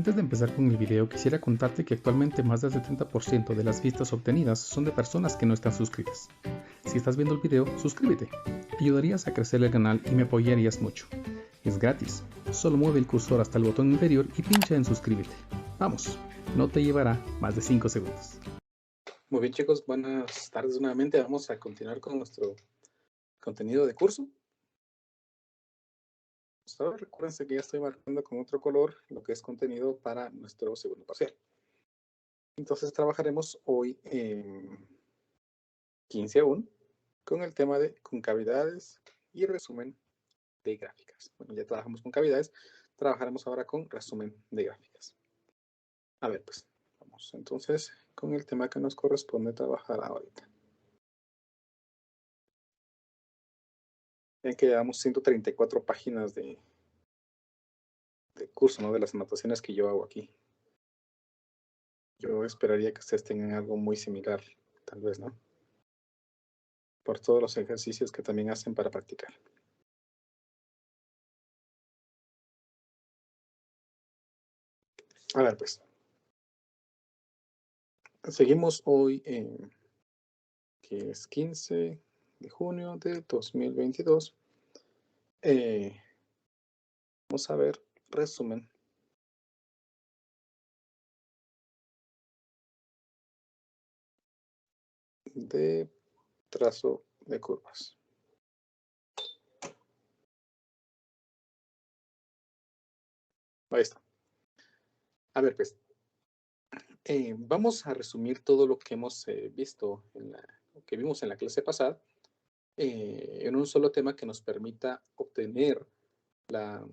Antes de empezar con el video, quisiera contarte que actualmente más del 70% de las vistas obtenidas son de personas que no están suscritas. Si estás viendo el video, suscríbete. Ayudarías a crecer el canal y me apoyarías mucho. Es gratis. Solo mueve el cursor hasta el botón inferior y pincha en suscríbete. Vamos, no te llevará más de 5 segundos. Muy bien, chicos, buenas tardes nuevamente. Vamos a continuar con nuestro contenido de curso. Ahora recuérdense que ya estoy marcando con otro color lo que es contenido para nuestro segundo parcial. Entonces trabajaremos hoy en 15 aún con el tema de concavidades y resumen de gráficas. Bueno, ya trabajamos con cavidades, trabajaremos ahora con resumen de gráficas. A ver, pues, vamos entonces con el tema que nos corresponde trabajar ahorita. Ven que llevamos 134 páginas de curso, ¿no? De las anotaciones que yo hago aquí. Yo esperaría que ustedes tengan algo muy similar, tal vez, ¿no? Por todos los ejercicios que también hacen para practicar. A ver, pues. Seguimos hoy en que es 15 de junio de 2022. Vamos a ver resumen de trazo de curvas. Ahí está. A ver, pues, vamos a resumir todo lo que hemos visto, que vimos en la clase pasada, en un solo tema que nos permita obtener la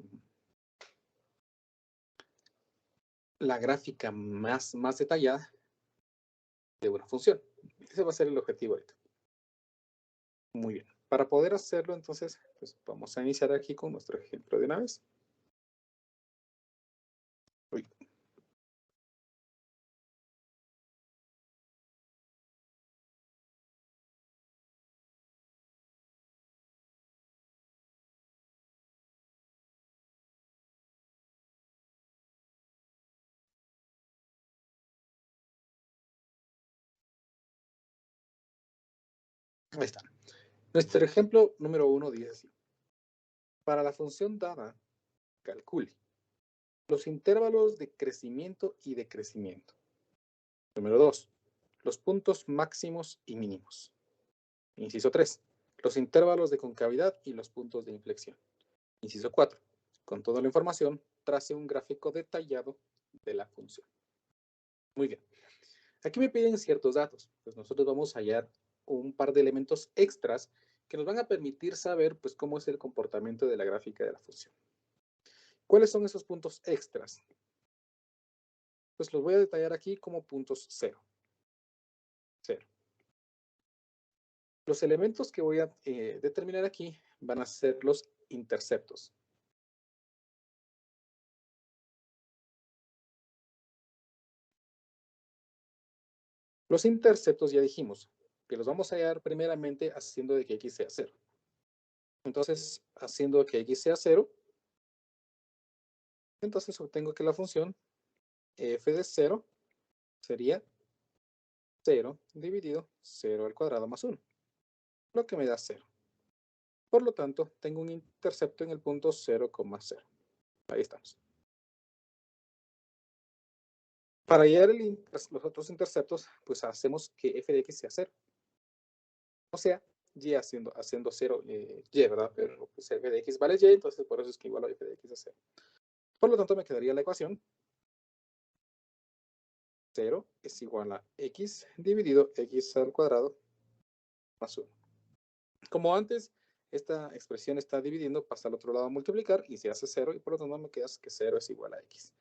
gráfica más detallada de una función. Ese va a ser el objetivo ahorita. Muy bien. Para poder hacerlo, entonces, pues vamos a iniciar aquí con nuestro ejemplo de una vez. Uy. Ahí está. Nuestro ejemplo número 1 dice así. Para la función dada, calcule los intervalos de crecimiento y decrecimiento. Número 2. Los puntos máximos y mínimos. Inciso 3. Los intervalos de concavidad y los puntos de inflexión. Inciso 4. Con toda la información, trace un gráfico detallado de la función. Muy bien. Aquí me piden ciertos datos. Pues nosotros vamos a hallar un par de elementos extras que nos van a permitir saber pues, cómo es el comportamiento de la gráfica de la función. ¿Cuáles son esos puntos extras? Pues los voy a detallar aquí como puntos 0. 0. Los elementos que voy a determinar aquí van a ser los interceptos. Los interceptos ya dijimos que los vamos a hallar primeramente haciendo de que x sea 0. Entonces, haciendo que x sea 0, entonces obtengo que la función f de 0 sería 0 dividido 0 al cuadrado más 1, lo que me da 0. Por lo tanto, tengo un intercepto en el punto 0,0. Ahí estamos. Para hallar los otros interceptos, pues hacemos que f de x sea 0. O sea, y haciendo 0, y, ¿verdad? Pero pues f de x vale y, entonces por eso es que igual a f de x a 0. Por lo tanto, me quedaría la ecuación 0 es igual a x dividido x al cuadrado más 1. Como antes, esta expresión está dividiendo, pasa al otro lado a multiplicar y se hace 0 y por lo tanto me queda que 0 es igual a x.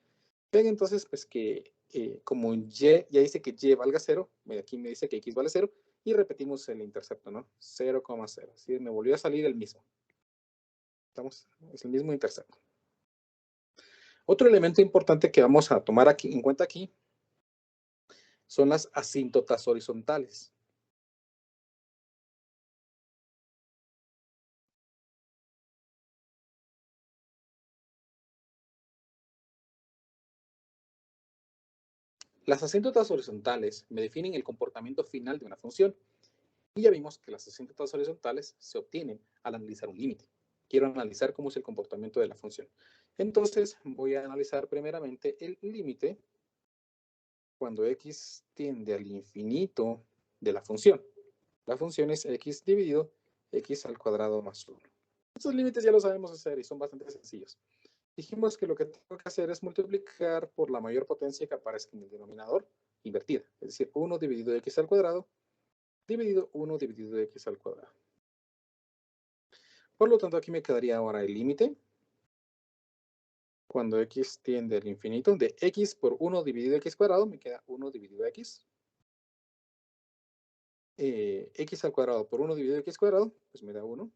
Ven entonces pues que como y ya dice que y valga 0, aquí me dice que x vale 0 y repetimos el intercepto, ¿no? 0,0. ¿Sí? Me volvió a salir el mismo. Estamos, es el mismo intercepto. Otro elemento importante que vamos a tomar aquí, en cuenta aquí son las asíntotas horizontales. Las asíntotas horizontales me definen el comportamiento final de una función. Y ya vimos que las asíntotas horizontales se obtienen al analizar un límite. Quiero analizar cómo es el comportamiento de la función. Entonces, voy a analizar primeramente el límite cuando x tiende al infinito de la función. La función es x dividido x al cuadrado más 1. Estos límites ya los sabemos hacer y son bastante sencillos. Dijimos que lo que tengo que hacer es multiplicar por la mayor potencia que aparezca en el denominador invertida, es decir, 1 dividido x al cuadrado dividido 1 dividido x al cuadrado. Por lo tanto, aquí me quedaría ahora el límite cuando x tiende al infinito de x por 1 dividido x cuadrado, me queda 1 dividido x. X al cuadrado por 1 dividido x cuadrado, pues me da 1.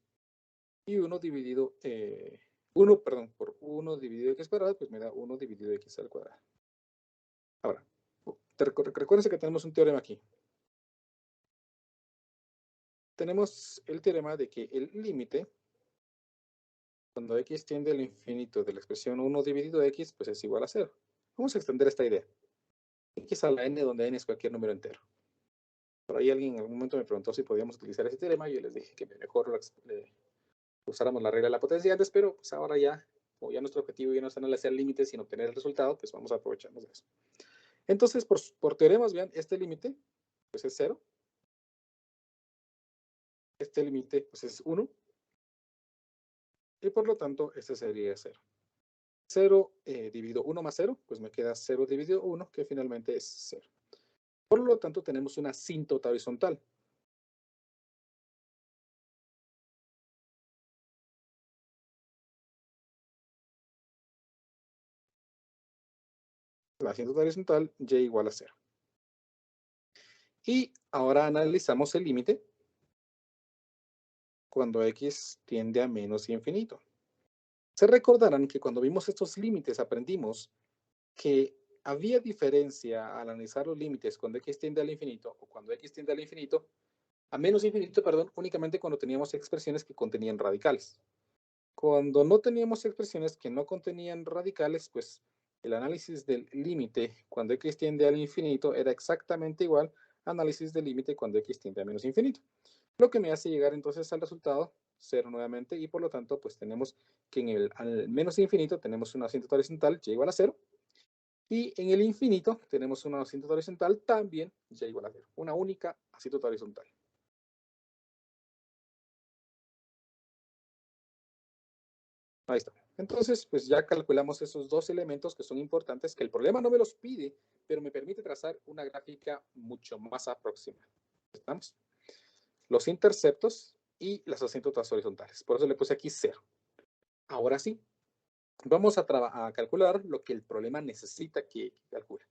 Y 1 dividido, 1, perdón, por 1 dividido x cuadrado, pues me da 1 dividido x al cuadrado. Ahora, recuérdense que tenemos un teorema aquí. Tenemos el teorema de que el límite, cuando x tiende al infinito de la expresión 1 dividido x, pues es igual a 0. Vamos a extender esta idea. X a la n, donde n es cualquier número entero. Por ahí alguien en algún momento me preguntó si podíamos utilizar ese teorema y yo les dije que mejor usáramos la regla de la potencia antes, pero pues ahora ya, como ya nuestro objetivo ya no es analizar límites, sino obtener el resultado, pues vamos a aprovecharnos de eso. Entonces, por teoremas, vean, este límite pues es 0. Este límite pues es 1. Y por lo tanto, este sería 0. 0 dividido 1 más 0, pues me queda 0 dividido 1, que finalmente es 0. Por lo tanto, tenemos una asíntota horizontal. La asíntota horizontal, y igual a 0. Y ahora analizamos el límite cuando x tiende a menos infinito. Se recordarán que cuando vimos estos límites aprendimos que había diferencia al analizar los límites cuando x tiende al infinito o cuando x tiende al infinito, a menos infinito, perdón, únicamente cuando teníamos expresiones que contenían radicales. Cuando no teníamos expresiones que no contenían radicales, pues el análisis del límite cuando x tiende al infinito era exactamente igual al análisis del límite cuando x tiende a menos infinito. Lo que me hace llegar entonces al resultado 0 nuevamente y por lo tanto pues tenemos que en el al menos infinito tenemos una asíntota horizontal y igual a 0 y en el infinito tenemos una asíntota horizontal también y igual a 0. Una única asíntota horizontal. Ahí está. Entonces, pues ya calculamos esos dos elementos que son importantes, que el problema no me los pide, pero me permite trazar una gráfica mucho más aproximada. ¿Estamos? Los interceptos y las asíntotas horizontales. Por eso le puse aquí 0. Ahora sí, vamos a calcular lo que el problema necesita que calcule.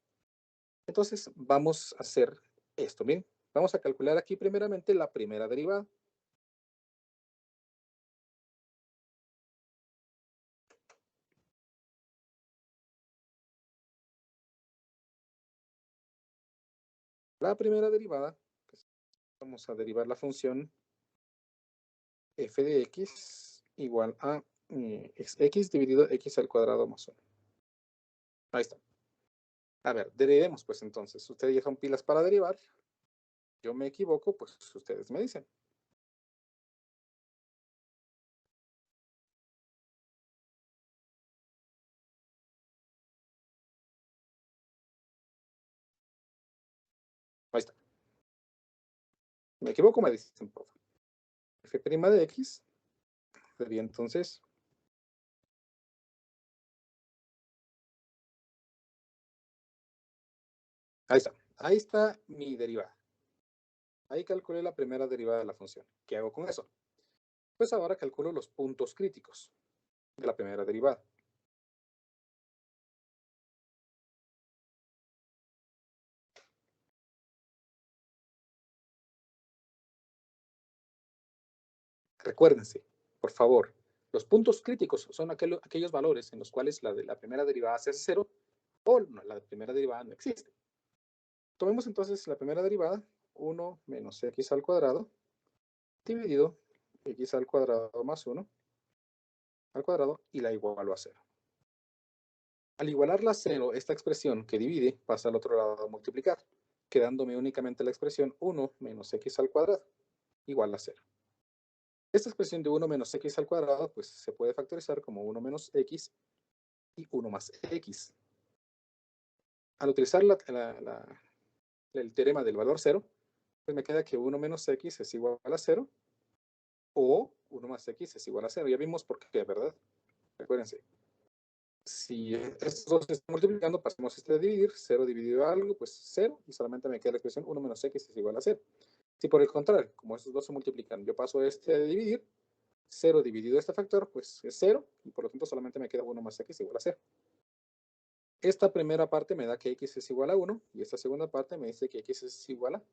Entonces, vamos a hacer esto. Miren, vamos a calcular aquí primeramente la primera derivada. La primera derivada, pues, vamos a derivar la función f de x igual a x dividido x al cuadrado más 1. Ahí está. A ver, derivemos pues entonces. Ustedes ya son pilas para derivar. Yo me equivoco, pues ustedes me dicen. Ahí está. Me equivoco, me dicen, por favor. F' de x sería entonces ahí está. Ahí está mi derivada. Ahí calculé la primera derivada de la función. ¿Qué hago con eso? Pues ahora calculo los puntos críticos de la primera derivada. Recuérdense, por favor, los puntos críticos son aquellos valores en los cuales la primera derivada se hace 0 o la primera derivada no existe. Tomemos entonces la primera derivada, 1 menos x al cuadrado, dividido x al cuadrado más 1 al cuadrado y la igualo a 0. Al igualarla a 0, esta expresión que divide pasa al otro lado a multiplicar, quedándome únicamente la expresión 1 menos x al cuadrado igual a 0. Esta expresión de 1 menos x al cuadrado pues se puede factorizar como 1 menos x y 1 más x. Al utilizar el teorema del valor 0, pues me queda que 1 menos x es igual a 0 o 1 más x es igual a 0. Ya vimos por qué, ¿verdad? Recuérdense. Si estos dos se están multiplicando, pasamos este de dividir, 0 dividido a algo, pues 0, y solamente me queda la expresión 1 menos x es igual a 0. Si por el contrario, como estos dos se multiplican, yo paso este de dividir, 0 dividido este factor, pues es 0, y por lo tanto solamente me queda 1 más x igual a 0. Esta primera parte me da que x es igual a 1, y esta segunda parte me dice que x es igual a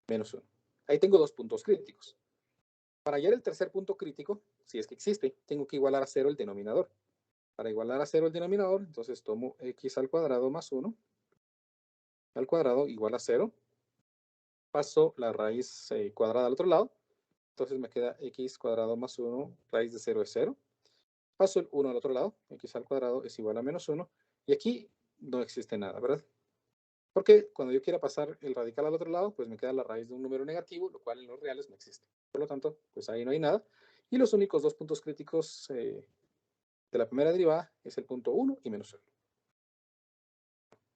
menos 1. Ahí tengo dos puntos críticos. Para hallar el tercer punto crítico, si es que existe, tengo que igualar a 0 el denominador. Para igualar a 0 el denominador, entonces tomo x al cuadrado más 1 al cuadrado igual a 0. Paso la raíz cuadrada al otro lado. Entonces me queda x cuadrado más 1, raíz de 0 es 0. Paso el 1 al otro lado, x al cuadrado es igual a menos 1. Y aquí no existe nada, ¿verdad? Porque cuando yo quiera pasar el radical al otro lado, pues me queda la raíz de un número negativo, lo cual en los reales no existe. Por lo tanto, pues ahí no hay nada. Y los únicos dos puntos críticos de la primera derivada es el punto 1 y menos 1.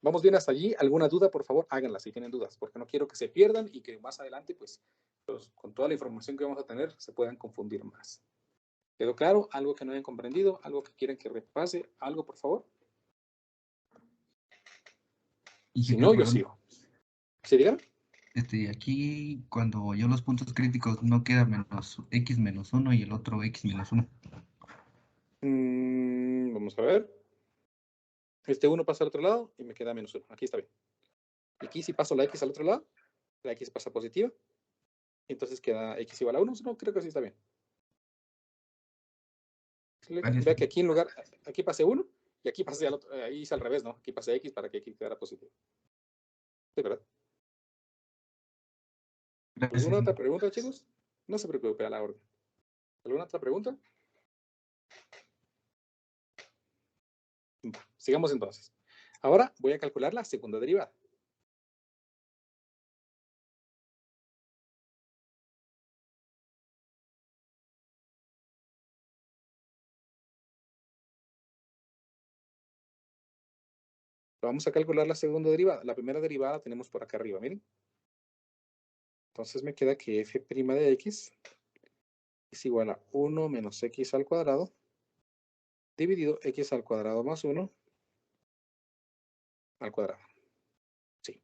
¿Vamos bien hasta allí? ¿Alguna duda? Por favor, háganla si tienen dudas, porque no quiero que se pierdan y que más adelante, pues con toda la información que vamos a tener, se puedan confundir más. ¿Quedó claro? ¿Algo que no hayan comprendido? ¿Algo que quieran que repase? ¿Algo, por favor? Si no, yo sigo. ¿Sí, digan? Aquí, cuando yo los puntos críticos, no queda menos x menos 1 y el otro x menos 1. Vamos a ver. Este 1 pasa al otro lado y me queda menos 1. Aquí está bien. Y aquí si paso la x al otro lado, la x pasa positiva. Entonces queda x igual a 1. No, creo que sí está bien. Vea que aquí en lugar, aquí pasé 1 y aquí pasé al otro, ahí hice al revés, ¿no? Aquí pasé x para que x quedara positivo. Sí, ¿verdad? ¿Alguna otra pregunta, chicos? No se preocupe, a la orden. ¿Alguna otra pregunta? Sigamos entonces. Ahora voy a calcular la segunda derivada. Vamos a calcular la segunda derivada. La primera derivada la tenemos por acá arriba, miren. Entonces me queda que f' de x es igual a 1 menos x al cuadrado dividido x al cuadrado más 1 al cuadrado. Sí.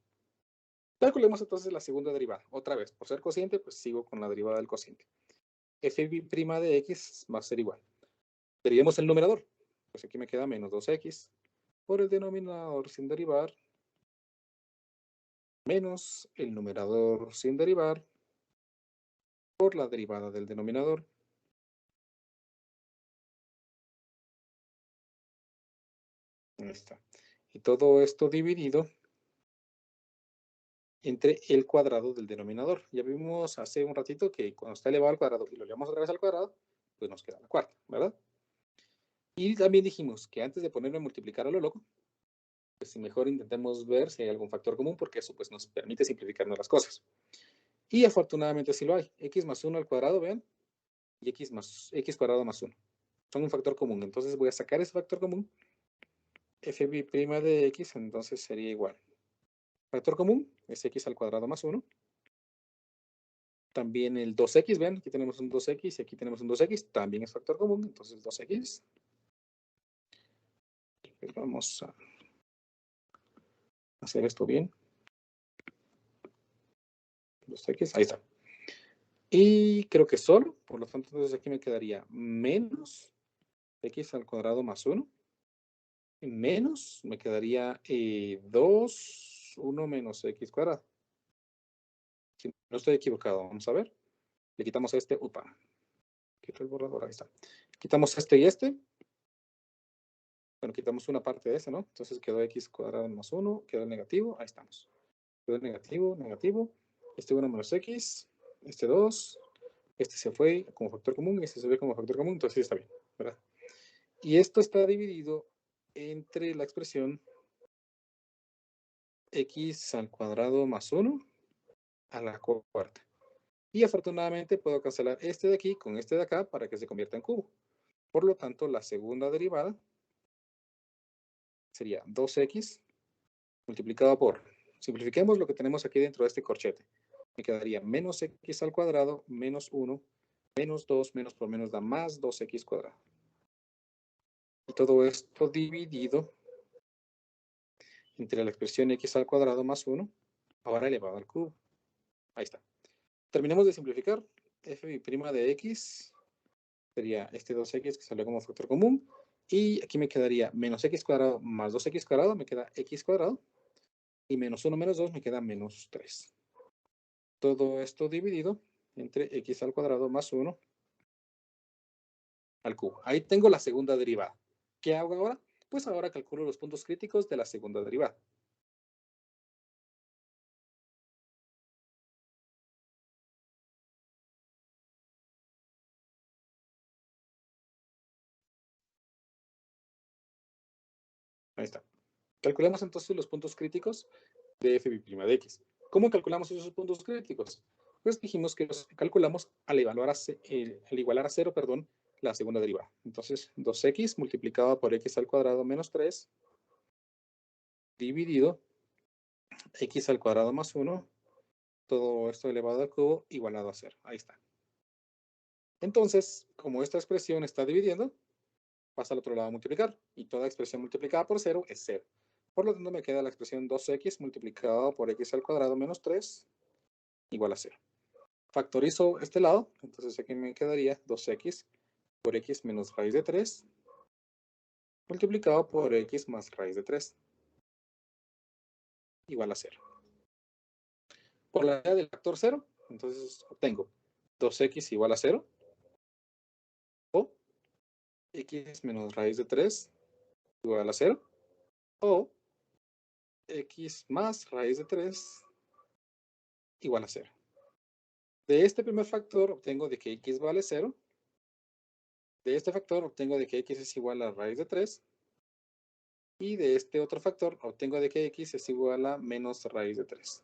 Calculemos entonces la segunda derivada. Otra vez, por ser cociente, pues sigo con la derivada del cociente. f' de x va a ser igual. Derivemos el numerador. Pues aquí me queda menos 2x por el denominador sin derivar menos el numerador sin derivar por la derivada del denominador. Ahí está. Y todo esto dividido entre el cuadrado del denominador. Ya vimos hace un ratito que cuando está elevado al cuadrado y lo llevamos otra vez al cuadrado, pues nos queda la cuarta, ¿verdad? Y también dijimos que antes de ponerme a multiplicar a lo loco, pues mejor intentemos ver si hay algún factor común, porque eso pues nos permite simplificarnos las cosas. Y afortunadamente sí lo hay. X más 1 al cuadrado, vean, y x cuadrado más 1. Son un factor común. Entonces voy a sacar ese factor común. f' de x, entonces sería igual. Factor común es x al cuadrado más 1. También el 2x, vean, aquí tenemos un 2x y aquí tenemos un 2x. También es factor común, entonces 2x. Vamos a hacer esto bien. 2x, ahí está. Y creo que solo, por lo tanto, entonces aquí me quedaría menos x al cuadrado más 1. Menos, me quedaría 2, 1 menos x cuadrado. Si no estoy equivocado, vamos a ver. Le quitamos este, upa. Quito el borrador, ahí está. Quitamos este y este. Bueno, quitamos una parte de ese, ¿no? Entonces quedó x cuadrado más 1, quedó el negativo, ahí estamos. Quedó negativo, negativo. Este 1 menos x, este 2, este se fue como factor común, este se ve como factor común, entonces sí está bien, ¿verdad? Y esto está dividido entre la expresión x al cuadrado más 1 a la cuarta. Y afortunadamente puedo cancelar este de aquí con este de acá para que se convierta en cubo. Por lo tanto, la segunda derivada sería 2x multiplicado por, simplifiquemos lo que tenemos aquí dentro de este corchete. Me quedaría menos x al cuadrado menos 1 menos 2 menos por menos da más 2x cuadrado. Y todo esto dividido entre la expresión x al cuadrado más 1, ahora elevado al cubo. Ahí está. Terminemos de simplificar. F' de x sería este 2x que salió como factor común. Y aquí me quedaría menos x cuadrado más 2x cuadrado, me queda x cuadrado. Y menos 1 menos 2 me queda menos 3. Todo esto dividido entre x al cuadrado más 1 al cubo. Ahí tengo la segunda derivada. ¿Qué hago ahora? Pues ahora calculo los puntos críticos de la segunda derivada. Ahí está. Calculamos entonces los puntos críticos de f' de x. ¿Cómo calculamos esos puntos críticos? Pues dijimos que los calculamos al igualar a 0, la segunda derivada. Entonces, 2x multiplicado por x al cuadrado menos 3 dividido x al cuadrado más 1, todo esto elevado al cubo igualado a 0. Ahí está. Entonces, como esta expresión está dividiendo, pasa al otro lado a multiplicar. Y toda expresión multiplicada por 0 es 0. Por lo tanto, me queda la expresión 2x multiplicado por x al cuadrado menos 3 igual a 0. Factorizo este lado, entonces aquí me quedaría 2x por x menos raíz de 3 multiplicado por x más raíz de 3 igual a 0. Por la idea del factor 0, entonces obtengo 2x igual a 0 o x menos raíz de 3 igual a 0 o x más raíz de 3 igual a 0. De este primer factor obtengo de que x vale 0. De este factor obtengo de que x es igual a raíz de 3. Y de este otro factor obtengo de que x es igual a menos raíz de 3.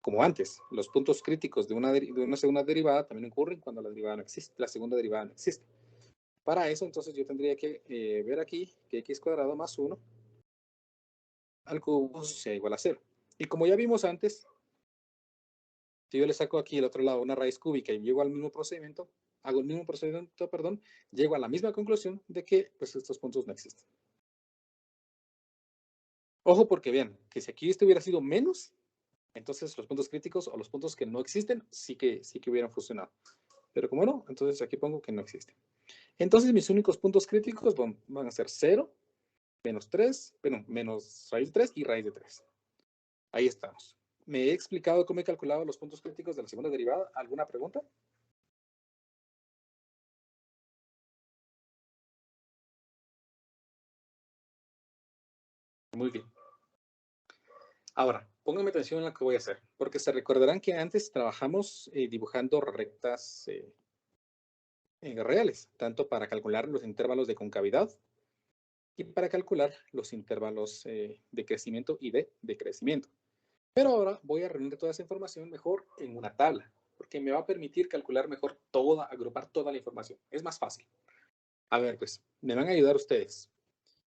Como antes, los puntos críticos de una segunda derivada también ocurren cuando la derivada no existe, la segunda derivada no existe. Para eso, entonces, yo tendría que ver aquí que x cuadrado más 1 al cubo sea igual a 0. Y como ya vimos antes, si yo le saco aquí al otro lado una raíz cúbica y llego al mismo procedimiento, llego a la misma conclusión de que pues, estos puntos no existen. Ojo porque vean, que si aquí esto hubiera sido menos, entonces los puntos críticos o los puntos que no existen sí que hubieran funcionado. Pero como no, entonces aquí pongo que no existen. Entonces mis únicos puntos críticos van a ser 0, menos 3, menos raíz de 3 y raíz de 3. Ahí estamos. ¿Me he explicado cómo he calculado los puntos críticos de la segunda derivada? ¿Alguna pregunta? Muy bien. Ahora, pónganme atención en lo que voy a hacer, porque se recordarán que antes trabajamos dibujando rectas reales, tanto para calcular los intervalos de concavidad y para calcular los intervalos de crecimiento y de decrecimiento. Pero ahora voy a reunir toda esa información mejor en una tabla, porque me va a permitir calcular mejor agrupar toda la información. Es más fácil. A ver, pues, me van a ayudar ustedes.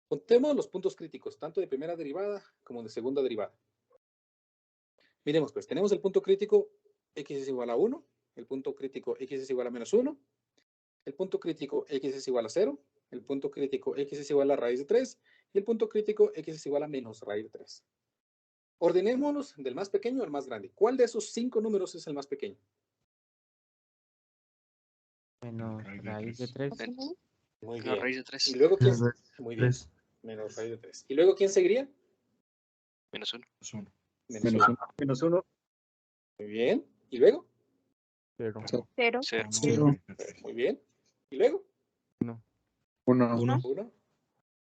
Contemos los puntos críticos, tanto de primera derivada como de segunda derivada. Miremos, pues, tenemos el punto crítico x es igual a 1, el punto crítico x es igual a menos 1, el punto crítico x es igual a 0, el punto crítico x es igual a raíz de 3 y el punto crítico x es igual a menos raíz de 3. Ordenémonos del más pequeño al más grande. ¿Cuál de esos 5 números es el más pequeño? Menos raíz de 3. Muy Menos bien. raíz de 3. ¿Y luego quién? Muy bien. Menos raíz de 3. ¿Y luego quién seguiría? Menos 1. Menos 1. Menos 1. Muy bien. ¿Y luego? 0. 0. Muy bien. ¿Y luego? 1. 1.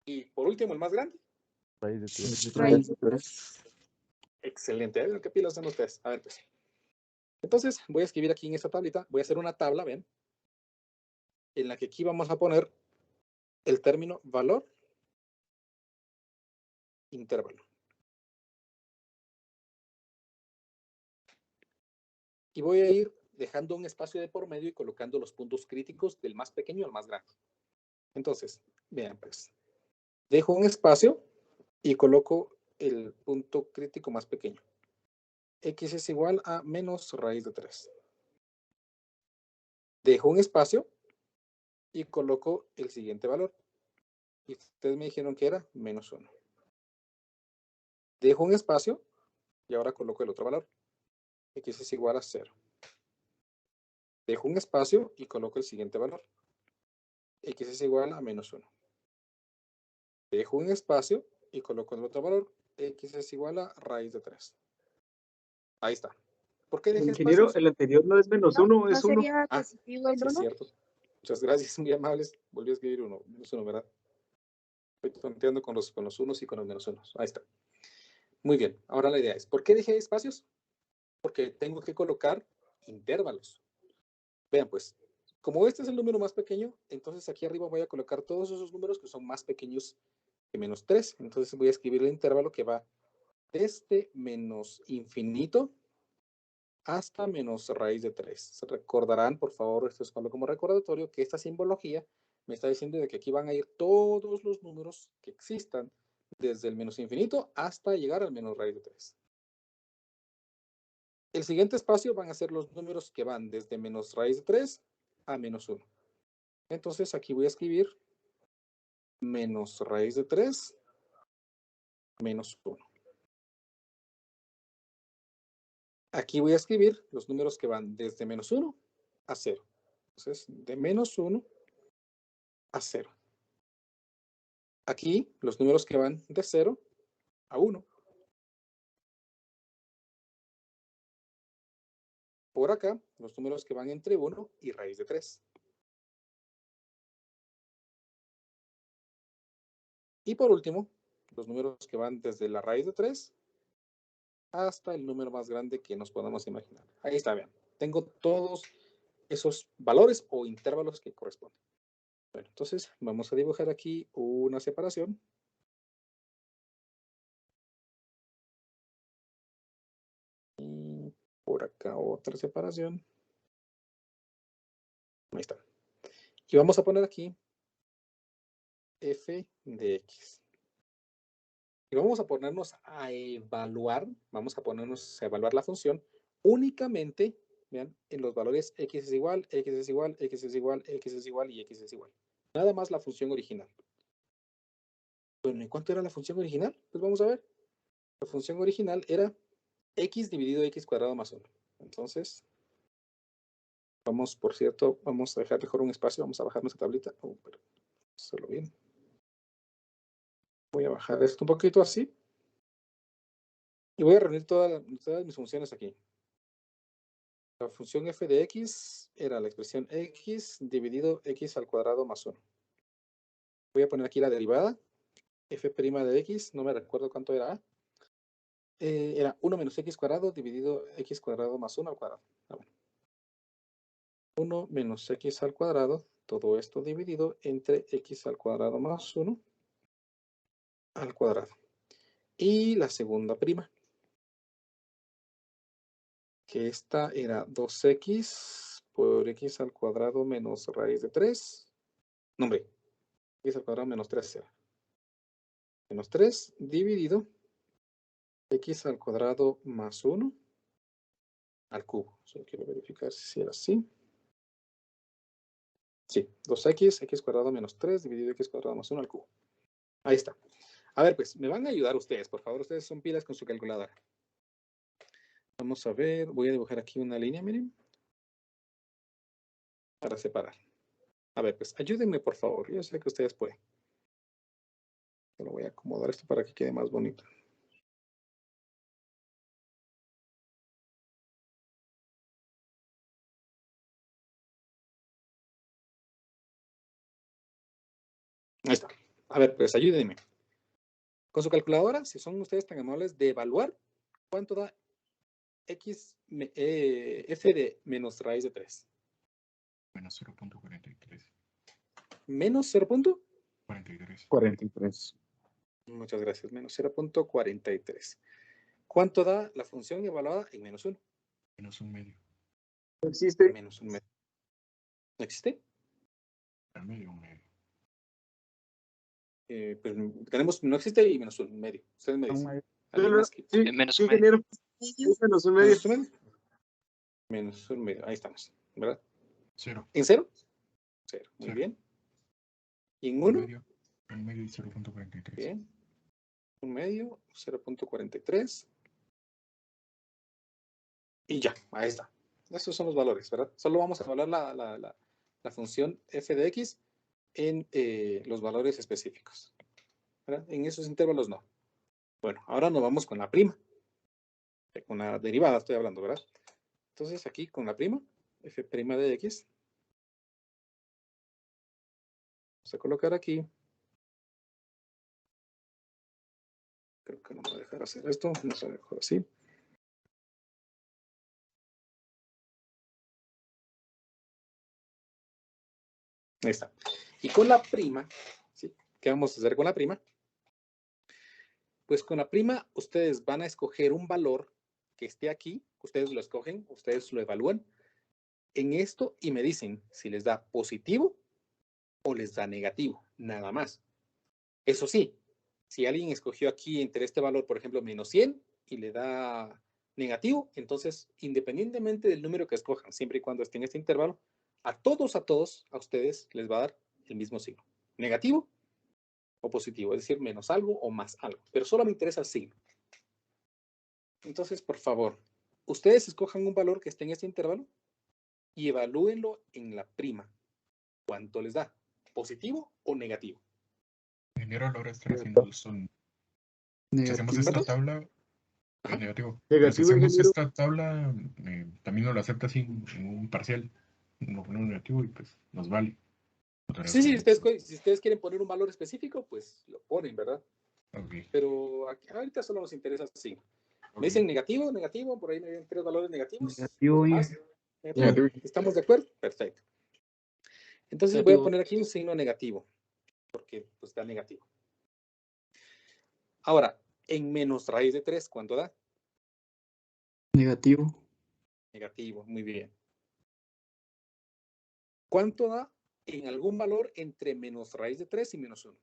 Y por último, el más grande. Raíz de 3. Raíz de 3. Excelente. A ver qué pilas son ustedes. A ver, pues. Entonces, voy a escribir aquí en esta tablita. Voy a hacer una tabla, ¿ven? En la que aquí vamos a poner el término valor intervalo. Y voy a ir dejando un espacio de por medio y colocando los puntos críticos del más pequeño al más grande. Entonces, vean pues, dejo un espacio y coloco el punto crítico más pequeño. X es igual a menos raíz de 3. Dejo un espacio y coloco el siguiente valor. Y ustedes me dijeron que era menos 1. Dejo un espacio y ahora coloco el otro valor. X es igual a 0. Dejo un espacio y coloco el siguiente valor. X es igual a menos 1. Dejo un espacio y coloco el otro valor. X es igual a raíz de 3. Ahí está. ¿Por qué dejé Ingeniero, espacios? el anterior no es menos 1, es 1. sería positivo el Sí, es 1? cierto. Muchas gracias, muy amables. Volví a escribir 1, menos 1, ¿verdad? Estoy tonteando con los unos y con los menos unos. Ahí está. Muy bien. Ahora la idea es, ¿por qué dejé espacios? Porque tengo que colocar intervalos. Vean pues, como este es el número más pequeño, entonces aquí arriba voy a colocar todos esos números que son más pequeños que menos 3. Entonces voy a escribir el intervalo que va desde menos infinito hasta menos raíz de 3. Se recordarán, por favor, esto es solo como recordatorio, que esta simbología me está diciendo de que aquí van a ir todos los números que existan desde el menos infinito hasta llegar al menos raíz de 3. El siguiente espacio van a ser los números que van desde menos raíz de 3 a menos 1. Entonces aquí voy a escribir menos raíz de 3 menos 1. Aquí voy a escribir los números que van desde menos 1 a 0. Entonces, de menos 1 a 0. Aquí, los números que van de 0 a 1. Por acá, los números que van entre 1 y raíz de 3. Y por último, los números que van desde la raíz de 3 hasta el número más grande que nos podamos imaginar. Ahí está, vean. Tengo todos esos valores o intervalos que corresponden. Bueno, entonces vamos a dibujar aquí una separación. Y por acá otra separación. Ahí está. Y vamos a poner aquí f de x. Y vamos a ponernos a evaluar, la función únicamente, vean, en los valores x es igual, x es igual, x es igual, x es igual y x es igual. Nada más la función original. Bueno, ¿y cuánto era la función original? Pues vamos a ver. La función original era x dividido x cuadrado más 1. Entonces, vamos, por cierto, vamos a dejar mejor un espacio, vamos a bajar nuestra tablita. Oh, pero solo bien. Voy a bajar esto un poquito así. Y voy a reunir todas mis funciones aquí. La función f de x era la expresión x dividido x al cuadrado más 1. Voy a poner aquí la derivada. F' de x, no me recuerdo cuánto era a. Era 1 menos x cuadrado dividido x cuadrado más 1 al cuadrado. Ah, bueno. 1 menos x al cuadrado, todo esto dividido entre x al cuadrado más 1 al cuadrado. Y la segunda prima, que esta era 2x por x al cuadrado menos raíz de 3. No, hombre, x al cuadrado menos 3 será. Menos 3 dividido x al cuadrado más 1 al cubo. Solo quiero verificar si era así. Sí, 2x, x cuadrado menos 3 dividido x cuadrado más 1 al cubo. Ahí está. A ver, pues, me van a ayudar ustedes, por favor. Ustedes son pilas con su calculadora. Vamos a ver, voy a dibujar aquí una línea, miren. Para separar. A ver, pues, ayúdenme, por favor. Yo sé que ustedes pueden. Pero voy a acomodar esto para que quede más bonito. Ahí está. A ver, pues, ayúdenme. Con su calculadora, si son ustedes tan amables de evaluar, ¿cuánto da x f de menos raíz de 3? Menos 0.43. ¿Menos 0.43? 43. Muchas gracias. Menos 0.43. ¿Cuánto da la función evaluada en menos 1? Menos un medio. No existe. Menos un medio. ¿No existe? Al medio, un medio. Pues tenemos no existe y menos un medio. Ustedes me Un dicen. medio. ¿Alguien más? Sí, Menos sí, un medio. ingeniero. Es menos un medio. ¿Menos un medio? Menos un medio. Ahí estamos. ¿Verdad? 0. ¿En 0? 0. Muy Cero. bien. ¿Y en Un 1? medio. Un medio y 0.43. Bien. Un medio, 0.43. Y ya, ahí está. Estos son los valores, ¿verdad? Solo vamos a evaluar la función f de x en los valores específicos, ¿verdad? En esos intervalos no. Bueno, ahora nos vamos con la prima. Con la derivada estoy hablando, ¿verdad? Entonces aquí con la prima, f' de x. Vamos a colocar aquí. Creo que no me va a dejar hacer esto. Vamos a dejar así. Ahí está. Y con la prima, ¿sí? ¿Qué vamos a hacer con la prima? Pues con la prima ustedes van a escoger un valor que esté aquí, ustedes lo escogen, ustedes lo evalúan en esto y me dicen si les da positivo o les da negativo, nada más. Eso sí, si alguien escogió aquí entre este valor, por ejemplo, menos 100 y le da negativo, entonces independientemente del número que escojan, siempre y cuando esté en este intervalo, a todos, a ustedes les va a dar el mismo signo, negativo o positivo, es decir, menos algo o más algo, pero solo me interesa el signo. Entonces, por favor, ustedes escojan un valor que esté en este intervalo y evalúenlo en la prima. ¿Cuánto les da? ¿Positivo o negativo? Ingeniero, a la hora de estar haciendo esto, si hacemos esta ¿Cuántos? tabla, Ajá. negativo. Pero si Negativo, hacemos ingeniero. esta tabla, también nos lo acepta así en un parcial. Lo ponemos negativo y pues nos vale. Sí, sí, si ustedes quieren poner un valor específico, pues lo ponen, ¿verdad? Ok. Pero ahorita solo nos interesa así. Ok. Me dicen negativo, negativo, por ahí me ven 3 valores negativos. Negativo y ¿Más? Negativo. ¿Estamos de acuerdo? Perfecto. Entonces voy a poner aquí un signo negativo, porque pues da negativo. Ahora, en menos raíz de 3, ¿cuánto da? negativo. Negativo, muy bien. ¿Cuánto da en algún valor entre menos raíz de 3 y menos 1?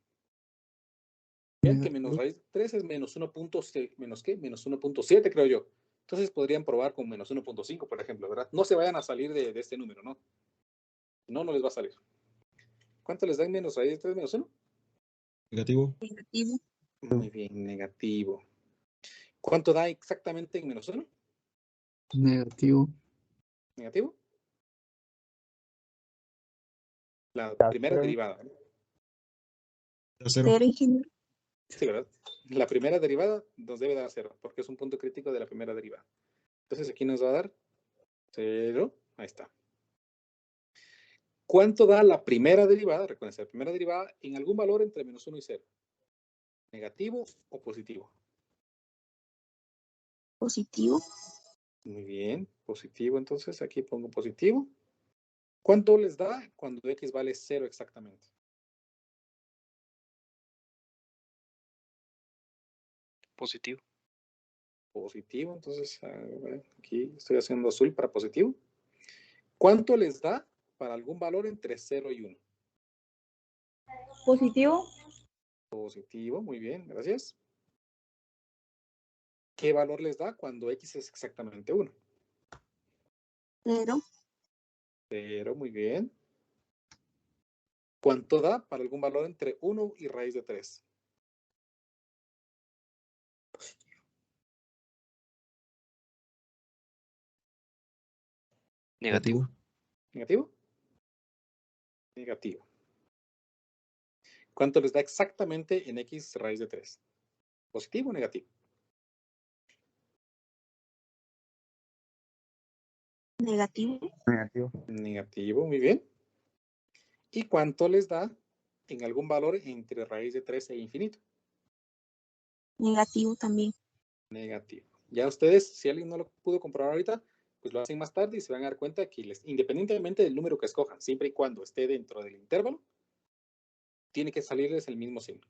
Vean que menos raíz de 3 es menos 1.7, ¿menos qué? Menos 1.7, creo yo. Entonces podrían probar con menos 1.5, por ejemplo, ¿verdad? No se vayan a salir de este número, ¿no? No, no les va a salir. ¿Cuánto les da en menos raíz de 3 menos 1? Negativo. Negativo. Muy bien, negativo. ¿Cuánto da exactamente en menos 1? Negativo. ¿Negativo? La primera derivada, ¿no? Cero. Cero, ingeniero. Sí, ¿verdad? La primera derivada nos debe dar 0, porque es un punto crítico de la primera derivada. Entonces aquí nos va a dar 0. Ahí está. ¿Cuánto da la primera derivada? Recuerden, la primera derivada en algún valor entre menos 1 y 0. ¿Negativo o positivo? Positivo. Muy bien, positivo. Entonces aquí pongo positivo. ¿Cuánto les da cuando x vale 0 exactamente? Positivo. Positivo. Entonces aquí estoy haciendo azul para positivo. ¿Cuánto les da para algún valor entre 0 y 1? Positivo. Positivo, muy bien, gracias. ¿Qué valor les da cuando x es exactamente 1? Cero. 0, muy bien. ¿Cuánto da para algún valor entre 1 y raíz de 3? Negativo. ¿Negativo? Negativo. ¿Cuánto les da exactamente en x raíz de 3? ¿Positivo o negativo? Negativo. Negativo. Negativo, muy bien. ¿Y cuánto les da en algún valor entre raíz de 3 e infinito? Negativo también. Negativo. Ya ustedes, si alguien no lo pudo comprobar ahorita, pues lo hacen más tarde y se van a dar cuenta que independientemente del número que escojan, siempre y cuando esté dentro del intervalo, tiene que salirles el mismo signo.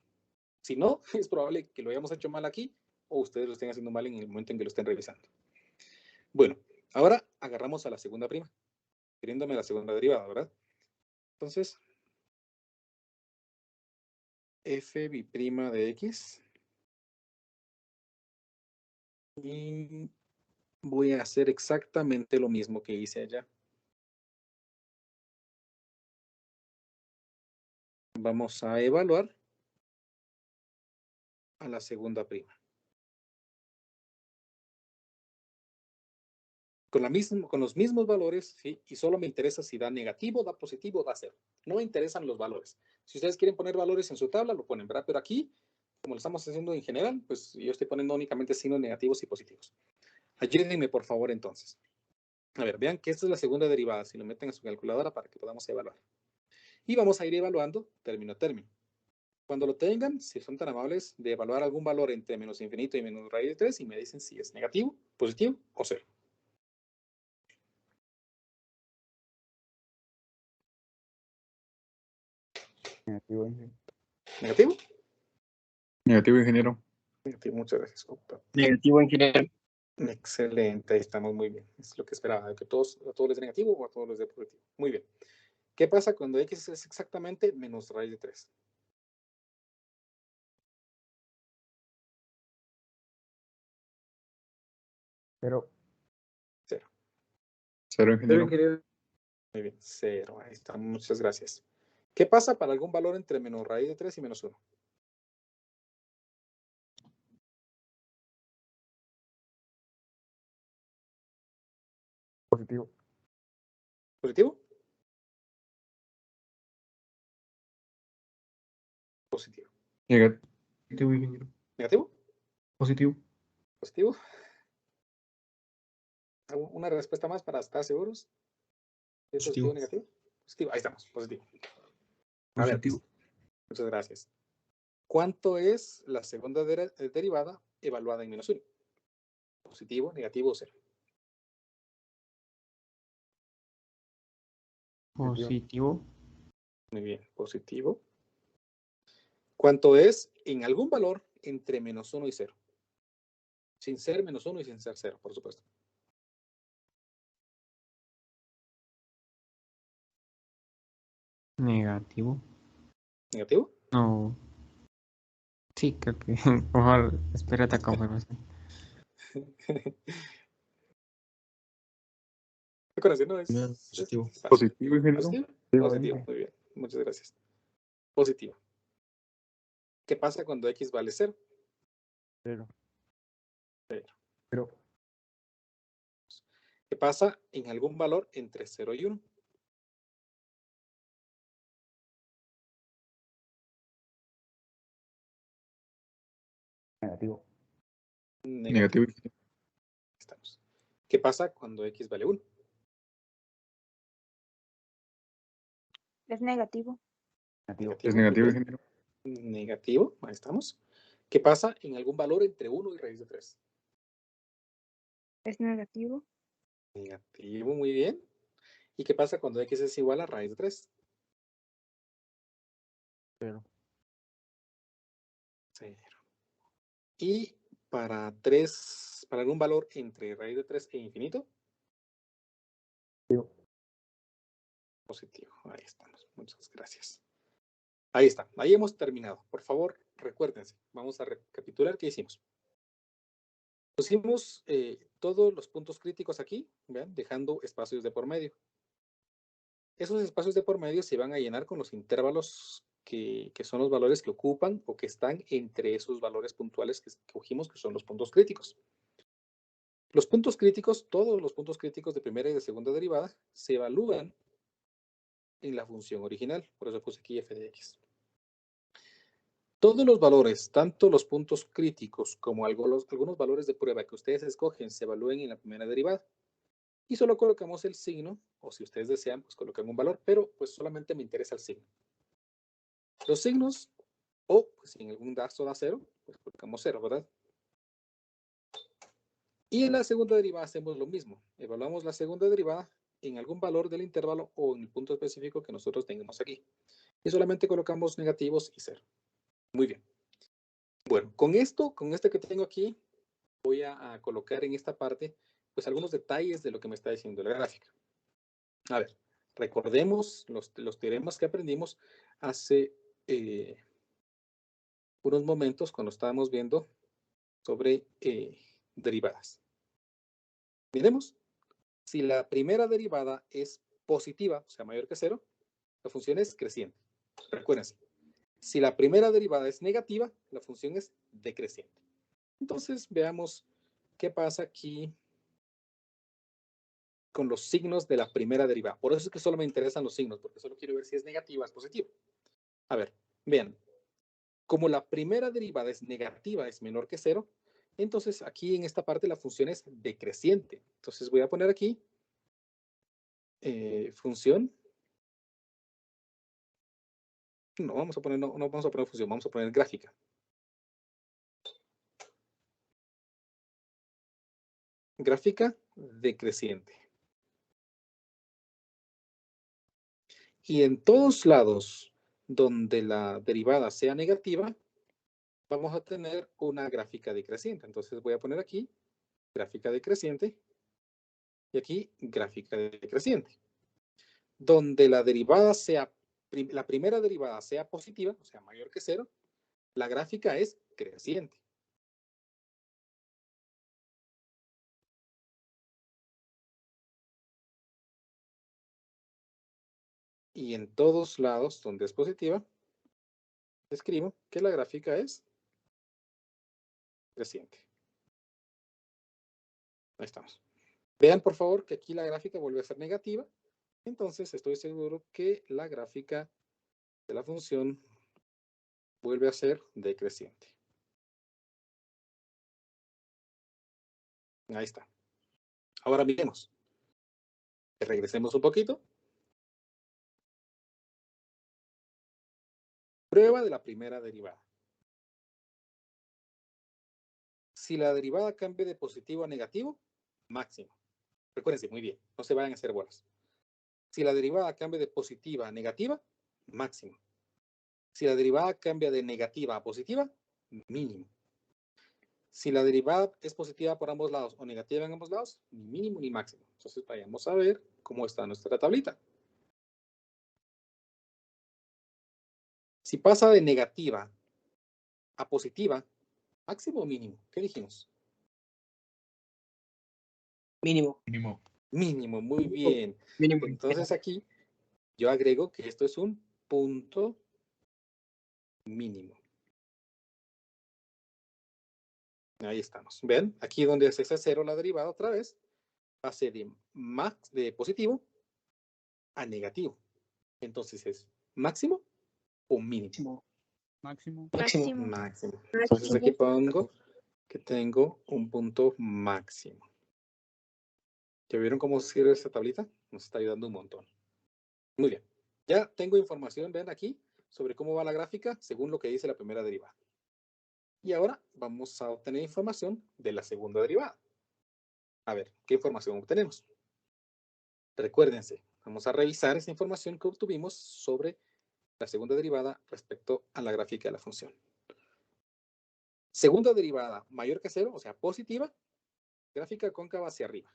Si no, es probable que lo hayamos hecho mal aquí o ustedes lo estén haciendo mal en el momento en que lo estén revisando. Bueno, ahora agarramos a la segunda prima, refiriéndome a la segunda derivada, ¿verdad? Entonces, f bi'prima de x. Y voy a hacer exactamente lo mismo que hice allá. Vamos a evaluar a la segunda prima. Con los mismos valores, ¿sí? Y solo me interesa si da negativo, da positivo, da cero. No me interesan los valores. Si ustedes quieren poner valores en su tabla, lo ponen, ¿verdad? Pero aquí, como lo estamos haciendo en general, pues yo estoy poniendo únicamente signos negativos y positivos. Ayúdenme, por favor, entonces. A ver, vean que esta es la segunda derivada. Si lo meten a su calculadora para que podamos evaluar. Y vamos a ir evaluando término a término. Cuando lo tengan, si son tan amables de evaluar algún valor entre menos infinito y menos raíz de 3 y me dicen si es negativo, positivo o cero. Negativo, ingeniero. ¿Negativo? Negativo, ingeniero. Negativo, muchas gracias. Opa. Negativo, ingeniero. Excelente, ahí estamos muy bien. Es lo que esperaba, que a todos les dé negativo o a todos les dé positivo. Muy bien. ¿Qué pasa cuando x es exactamente menos raíz de 3? Pero Cero. Cero, ingeniero. ingeniero. Muy bien, cero. Ahí está, muchas gracias. ¿Qué pasa para algún valor entre menos raíz de 3 y menos 1? positivo. ¿Positivo? Positivo. Negativo, ingeniero. ¿Negativo? Positivo. ¿Positivo? ¿Una respuesta más para estar seguros? ¿Es positivo o negativo? Positivo, ahí estamos, positivo. A ver, Positivo. muchas gracias. ¿Cuánto es la segunda derivada evaluada en menos 1? ¿Positivo, negativo o cero? Positivo. Muy bien, positivo. ¿Cuánto es en algún valor entre menos 1 y 0? Sin ser menos 1 y sin ser 0, por supuesto. Negativo. ¿Negativo? No. Sí, creo que. Mejor espérate a confirmación. ¿No es Positivo. fácil? Positivo, ingeniero. ¿Positivo? Sí, Positivo, muy bien. Muchas gracias. Positivo. ¿Qué pasa cuando x vale 0? Cero. Cero. Pero ¿Qué pasa en algún valor entre 0 y 1? negativo. Negativo. Negativo. Estamos. ¿Qué pasa cuando x vale 1? Es negativo. Negativo. Es negativo, ingeniero. Negativo, ahí estamos. ¿Qué pasa en algún valor entre 1 y raíz de 3? Es negativo. Negativo, muy bien. ¿Y qué pasa cuando x es igual a raíz de 3? Cero. 0. Y para algún valor entre raíz de 3 e infinito, Negativo. positivo. Ahí estamos. Muchas gracias. Ahí está. Ahí hemos terminado. Por favor, recuérdense. Vamos a recapitular qué hicimos. Pusimos todos los puntos críticos aquí, ¿vean? Dejando espacios de por medio. Esos espacios de por medio se van a llenar con los intervalos que son los valores que ocupan o que están entre esos valores puntuales que cogimos, que son los puntos críticos. Los puntos críticos, todos los puntos críticos de primera y de segunda derivada, se evalúan en la función original. Por eso puse aquí f de x. Todos los valores, tanto los puntos críticos como algunos valores de prueba que ustedes escogen, se evalúen en la primera derivada. Y solo colocamos el signo, o si ustedes desean, pues colocan un valor, pero pues solamente me interesa el signo. Los signos, o pues, si en algún caso da 0, pues colocamos 0, ¿verdad? Y en la segunda derivada hacemos lo mismo. Evaluamos la segunda derivada en algún valor del intervalo o en el punto específico que nosotros tengamos aquí. Y solamente colocamos negativos y 0. Muy bien. Bueno, con esto que tengo aquí, voy a colocar en esta parte, pues algunos detalles de lo que me está diciendo la gráfica. A ver, recordemos los teoremas que aprendimos hace unos momentos cuando estábamos viendo sobre derivadas. Miremos, si la primera derivada es positiva, o sea, mayor que 0, la función es creciente. Recuérdense, si la primera derivada es negativa, la función es decreciente. Entonces, veamos qué pasa aquí con los signos de la primera derivada. Por eso es que solo me interesan los signos, porque solo quiero ver si es negativa o es positiva. A ver, vean, como la primera derivada es negativa, es menor que 0, entonces aquí en esta parte la función es decreciente. Entonces voy a poner aquí función. No vamos a poner función, vamos a poner gráfica. Gráfica decreciente. Y en todos lados donde la derivada sea negativa, vamos a tener una gráfica decreciente. Entonces voy a poner aquí gráfica decreciente y aquí gráfica decreciente. Donde la derivada sea, la primera derivada sea positiva, o sea, mayor que 0, la gráfica es creciente. Y en todos lados donde es positiva, escribo que la gráfica es creciente. Ahí estamos. Vean, por favor, que aquí la gráfica vuelve a ser negativa. Entonces, estoy seguro que la gráfica de la función vuelve a ser decreciente. Ahí está. Ahora miremos. Regresemos un poquito. Prueba de la primera derivada. Si la derivada cambia de positivo a negativo, máximo. Recuérdense, muy bien, no se vayan a hacer bolas. Si la derivada cambia de positiva a negativa, máximo. Si la derivada cambia de negativa a positiva, mínimo. Si la derivada es positiva por ambos lados o negativa en ambos lados, ni mínimo ni máximo. Entonces vayamos a ver cómo está nuestra tablita. Si pasa de negativa a positiva, máximo o mínimo. ¿Qué dijimos? Mínimo. Mínimo. Mínimo, muy bien. Mínimo. Entonces aquí yo agrego que esto es un punto mínimo. Ahí estamos. ¿Ven? Aquí donde es ese 0 la derivada otra vez, pase de positivo a negativo. Entonces es máximo o mínimo. Máximo. Máximo. Máximo. Entonces aquí pongo que tengo un punto máximo. ¿Ya vieron cómo sirve esta tablita? Nos está ayudando un montón. Muy bien. Ya tengo información, ven aquí, sobre cómo va la gráfica según lo que dice la primera derivada. Y ahora vamos a obtener información de la segunda derivada. A ver, ¿qué información obtenemos? Recuérdense, vamos a revisar esa información que obtuvimos sobre la segunda derivada respecto a la gráfica de la función. Segunda derivada mayor que 0, o sea, positiva, gráfica cóncava hacia arriba.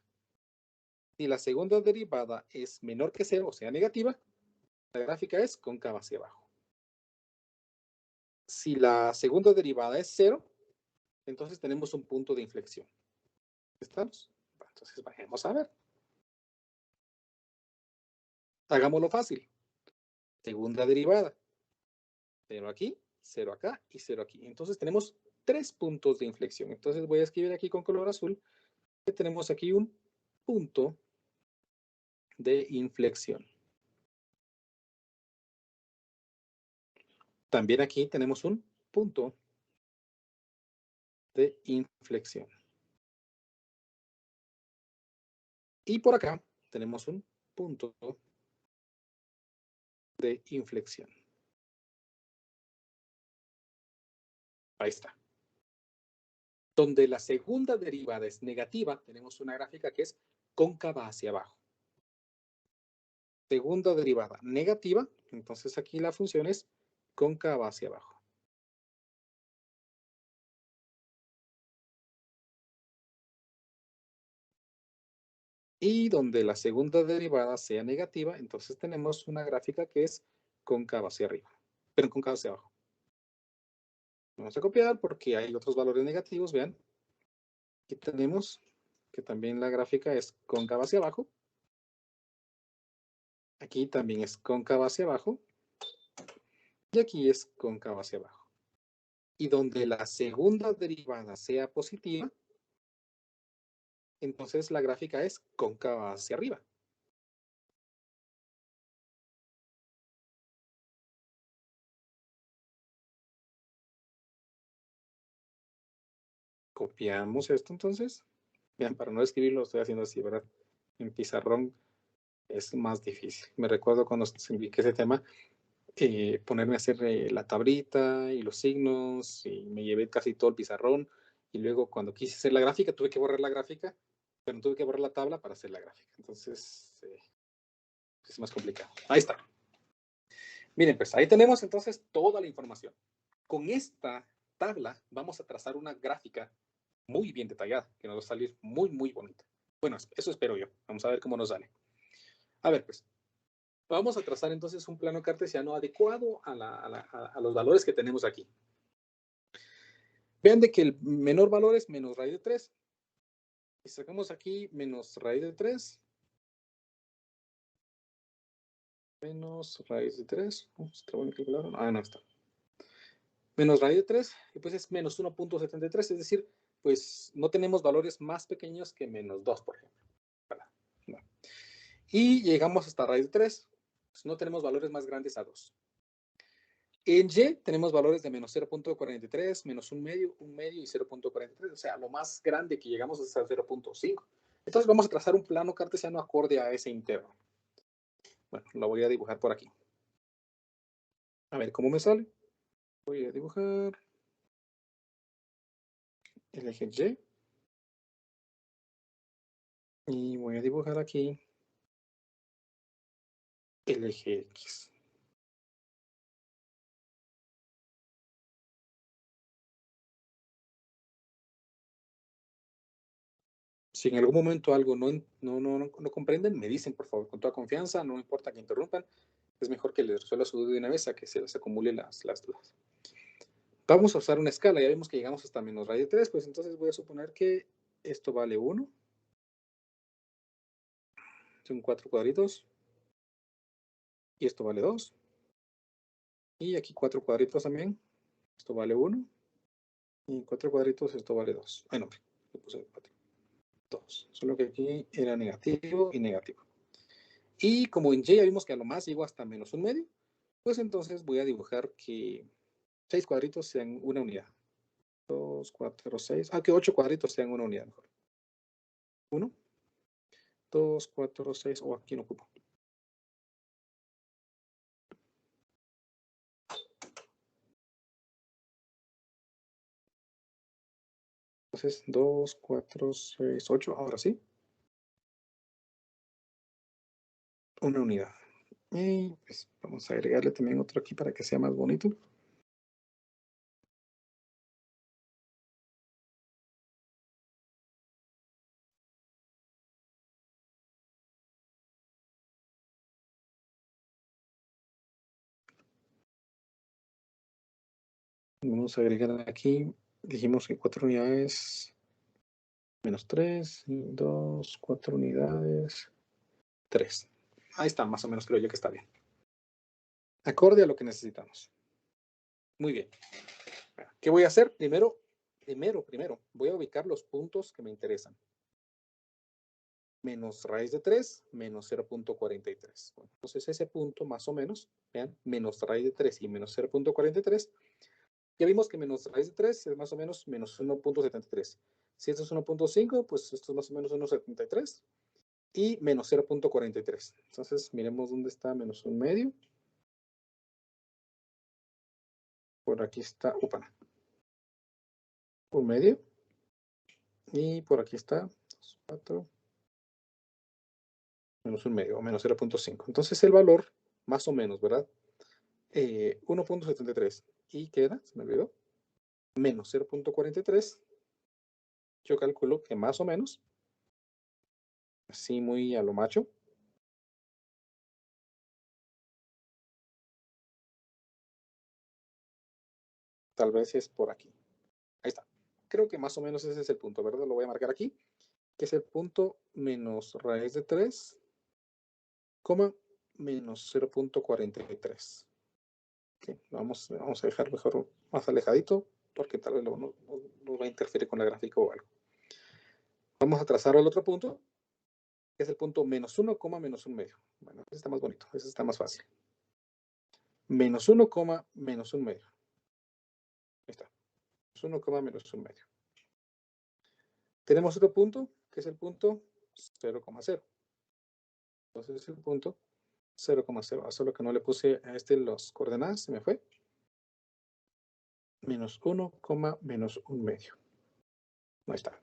Si la segunda derivada es menor que 0, o sea, negativa, la gráfica es cóncava hacia abajo. Si la segunda derivada es 0, entonces tenemos un punto de inflexión. ¿Estamos? Entonces, vamos a ver. Hagámoslo fácil. Segunda derivada. 0 aquí, 0 acá y 0 aquí. Entonces tenemos 3 puntos de inflexión. Entonces voy a escribir aquí con color azul que tenemos aquí un punto de inflexión. También aquí tenemos un punto de inflexión. Y por acá tenemos un punto de inflexión. Ahí está. Donde la segunda derivada es negativa, tenemos una gráfica que es cóncava hacia abajo. Segunda derivada negativa, entonces aquí la función es cóncava hacia abajo. Y donde la segunda derivada sea negativa, entonces tenemos una gráfica que es cóncava hacia arriba, pero cóncava hacia abajo. Vamos a copiar porque hay otros valores negativos, vean. Aquí tenemos que también la gráfica es cóncava hacia abajo. Aquí también es cóncava hacia abajo. Y aquí es cóncava hacia abajo. Y donde la segunda derivada sea positiva, entonces la gráfica es cóncava hacia arriba. Copiamos esto entonces. Vean, para no escribirlo, lo estoy haciendo así, ¿verdad? En pizarrón es más difícil. Me recuerdo cuando expliqué ese tema, ponerme a hacer la tablita y los signos, y me llevé casi todo el pizarrón. Y luego cuando quise hacer la gráfica, tuve que borrar la gráfica, pero tuve que borrar la tabla para hacer la gráfica. Entonces, es más complicado. Ahí está. Miren, pues ahí tenemos entonces toda la información. Con esta tabla vamos a trazar una gráfica muy bien detallada, que nos va a salir muy, muy bonita. Bueno, eso espero yo. Vamos a ver cómo nos sale. A ver, pues, vamos a trazar entonces un plano cartesiano adecuado a los valores que tenemos aquí. Vean de que el menor valor es menos raíz de 3. Y sacamos aquí menos raíz de 3. Menos raíz de 3. ¿Está bueno calcular? Ah, no está. Menos raíz de 3, y pues es menos 1.73, es decir, pues no tenemos valores más pequeños que menos 2, por ejemplo. No. Y llegamos hasta raíz de 3, pues no tenemos valores más grandes a 2. En Y tenemos valores de menos 0.43, menos 1 medio y 0.43, o sea, lo más grande que llegamos es a 0.5. Entonces vamos a trazar un plano cartesiano acorde a ese intervalo. Bueno, lo voy a dibujar por aquí. A ver cómo me sale. Voy a dibujar el eje Y. Y voy a dibujar aquí el eje X. Si en algún momento algo no comprenden, me dicen, por favor, con toda confianza, no importa que interrumpan, es mejor que les resuelva su duda de una vez a que se les acumulen las dudas. Vamos a usar una escala, ya vemos que llegamos hasta menos raíz de 3, pues entonces voy a suponer que esto vale 1. Son 4 cuadritos. Y esto vale 2. Y aquí 4 cuadritos también. Esto vale 1. Y 4 cuadritos, esto vale 2. Bueno, le puse 4. 2. Solo que aquí era negativo y negativo. Y como en Y ya vimos que a lo más llego hasta menos 1 medio, pues entonces voy a dibujar que 6 cuadritos sean una unidad. 2, 4, 6. Ah, que 8 cuadritos sean una unidad mejor. 1, 2, 4, 6. O aquí no ocupo. Entonces, 2, 4, 6, 8. Ahora sí. Una unidad. Y pues vamos a agregarle también otro aquí para que sea más bonito. Vamos a agregar aquí. Dijimos que 4 unidades. Menos 3. 2, 4 unidades. 3. Ahí está, más o menos creo yo que está bien. Acorde a lo que necesitamos. Muy bien. ¿Qué voy a hacer? Primero, voy a ubicar los puntos que me interesan. Menos raíz de 3, menos 0.43. Bueno, entonces ese punto más o menos, vean, menos raíz de 3 y menos 0.43. Ya vimos que menos raíz de 3 es más o menos menos 1.73. Si esto es 1.5, pues esto es más o menos 1.73. Y menos 0.43. Entonces, miremos dónde está menos 1 medio. Por aquí está, 1 medio. Y por aquí está 4. Menos 1 medio, o menos 0.5. Entonces el valor, más o menos, ¿verdad? 1.73. Y queda, se me olvidó, menos 0.43. Yo calculo que más o menos Así muy a lo macho. Tal vez es por aquí. Ahí está. Creo que más o menos ese es el punto, ¿verdad? Lo voy a marcar aquí, que es el punto menos raíz de 3, menos 0.43. Okay, vamos a dejar mejor más alejadito, porque tal vez no va a interferir con la gráfica o algo. Vamos a trazar el otro punto, que es el punto menos 1, menos 1 medio. Bueno, ese está más bonito, ese está más fácil. Menos 1, menos 1 medio. Ahí está. 1, menos 1 medio. Tenemos otro punto, que es el punto 0,0. Entonces el punto 0,0. Solo que no le puse a este los coordenadas, se me fue. Menos 1, menos 1 medio. Ahí está.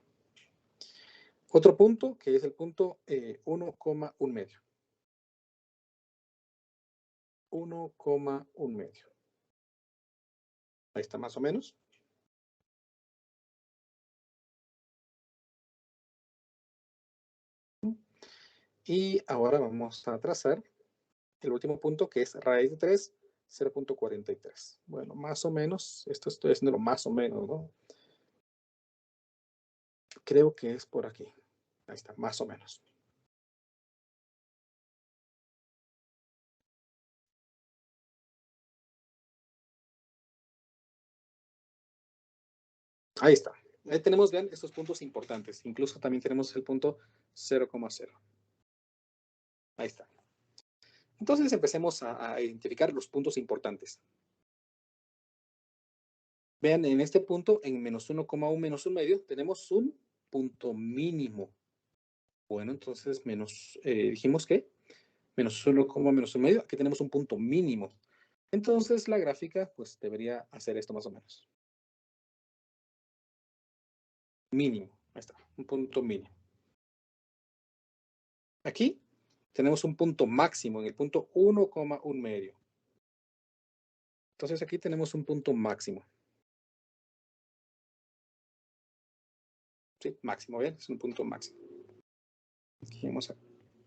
Otro punto, que es el punto 1,1 medio. 1,1 medio. Ahí está más o menos. Y ahora vamos a trazar el último punto, que es raíz de 3, 0.43. Bueno, más o menos, esto estoy haciendo más o menos, ¿no? Creo que es por aquí. Ahí está, más o menos. Ahí está. Ahí tenemos, vean, estos puntos importantes. Incluso también tenemos el punto 0,0. Ahí está. Entonces empecemos a identificar los puntos importantes. Vean, en este punto, en menos 1,1 menos 1 medio, tenemos un punto mínimo. Bueno, entonces dijimos que menos 1, menos 1 medio, aquí tenemos un punto mínimo. Entonces la gráfica pues debería hacer esto más o menos. Mínimo, ahí está, un punto mínimo. Aquí tenemos un punto máximo en el punto 1,1 medio. Entonces aquí tenemos un punto máximo. Sí, máximo, ¿bien? Es un punto máximo. Aquí vamos a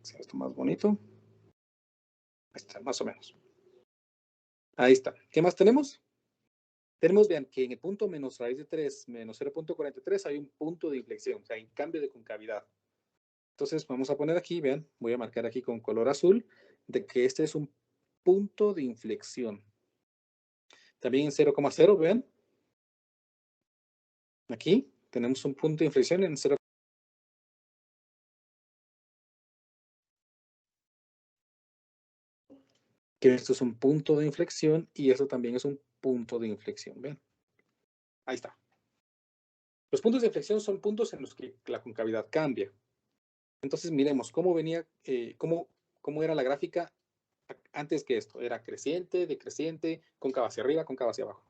hacer esto más bonito. Ahí está, más o menos. Ahí está. ¿Qué más tenemos? Tenemos, vean, que en el punto menos raíz de 3 menos 0.43 hay un punto de inflexión, o sea, hay un cambio de concavidad. Entonces vamos a poner aquí, vean, voy a marcar aquí con color azul, de que este es un punto de inflexión. También en 0,0, vean. Aquí tenemos un punto de inflexión en 0. Que esto es un punto de inflexión y esto también es un punto de inflexión, vean. Ahí está. Los puntos de inflexión son puntos en los que la concavidad cambia. Entonces miremos cómo venía, cómo era la gráfica antes que esto. Era creciente, decreciente, cóncava hacia arriba, cóncava hacia abajo.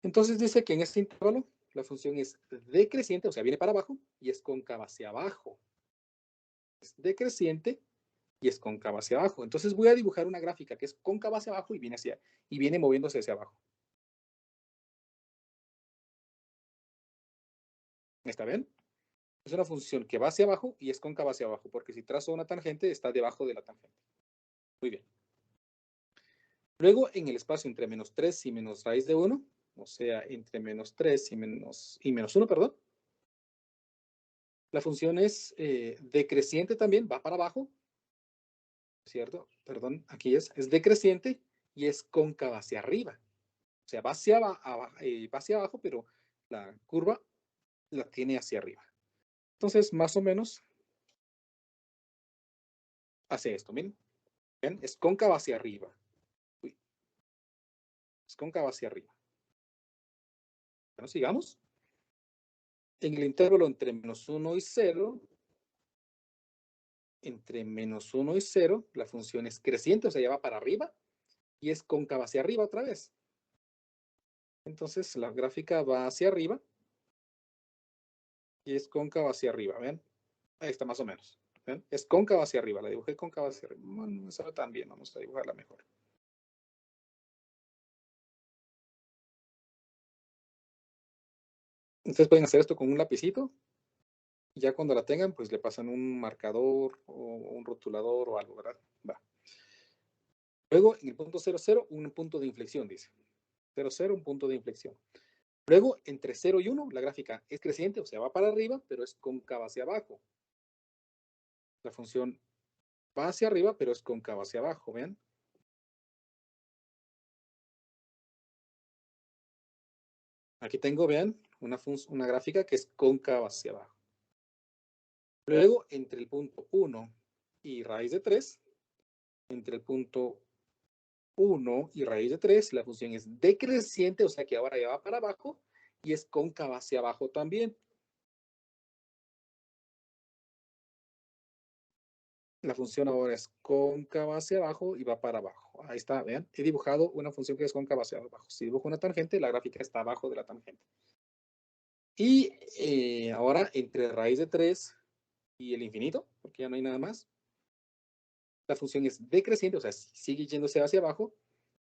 Entonces dice que en este intervalo la función es decreciente, o sea, viene para abajo y es cóncava hacia abajo. Es decreciente y es cóncava hacia abajo. Entonces voy a dibujar una gráfica que es cóncava hacia abajo y viene moviéndose hacia abajo. ¿Está bien? Es una función que va hacia abajo y es cóncava hacia abajo, porque si trazo una tangente está debajo de la tangente. Muy bien. Luego, en el espacio entre menos 3 y menos raíz de 1, o sea, entre menos 3 y menos 1, perdón, la función es decreciente también, va para abajo, ¿cierto? Perdón, aquí es decreciente y es cóncava hacia arriba. O sea, va hacia abajo, pero la curva la tiene hacia arriba. Entonces, más o menos, hace esto, miren. ¿Ven? Es cóncava hacia arriba. Uy. Es cóncava hacia arriba. Bueno, sigamos. En el intervalo entre menos 1 y 0, entre menos 1 y 0, la función es creciente, o sea, ya va para arriba, y es cóncava hacia arriba otra vez. Entonces, la gráfica va hacia arriba, y es cóncava hacia arriba, ¿ven? Ahí está más o menos. ¿Ven? Es cóncava hacia arriba, la dibujé cóncava hacia arriba. No me sabe tan bien, vamos a dibujarla mejor. Ustedes pueden hacer esto con un lapicito, Ya cuando la tengan, pues le pasan un marcador o un rotulador o algo, ¿verdad? Va. Luego, en el punto 0,0, un punto de inflexión, dice. 0,0, un punto de inflexión. Luego, entre 0 y 1, la gráfica es creciente, o sea, va para arriba, pero es cóncava hacia abajo. La función va hacia arriba, pero es cóncava hacia abajo, ¿ven? Aquí tengo, vean, una gráfica que es cóncava hacia abajo. Luego, entre el punto 1 y raíz de 3, entre el punto 1 y raíz de 3, la función es decreciente, o sea que ahora ya va para abajo, y es cóncava hacia abajo también. La función ahora es cóncava hacia abajo y va para abajo. Ahí está, vean, he dibujado una función que es cóncava hacia abajo. Si dibujo una tangente, la gráfica está abajo de la tangente. Y ahora, entre raíz de 3 y el infinito, porque ya no hay nada más, la función es decreciente, o sea, sigue yéndose hacia abajo,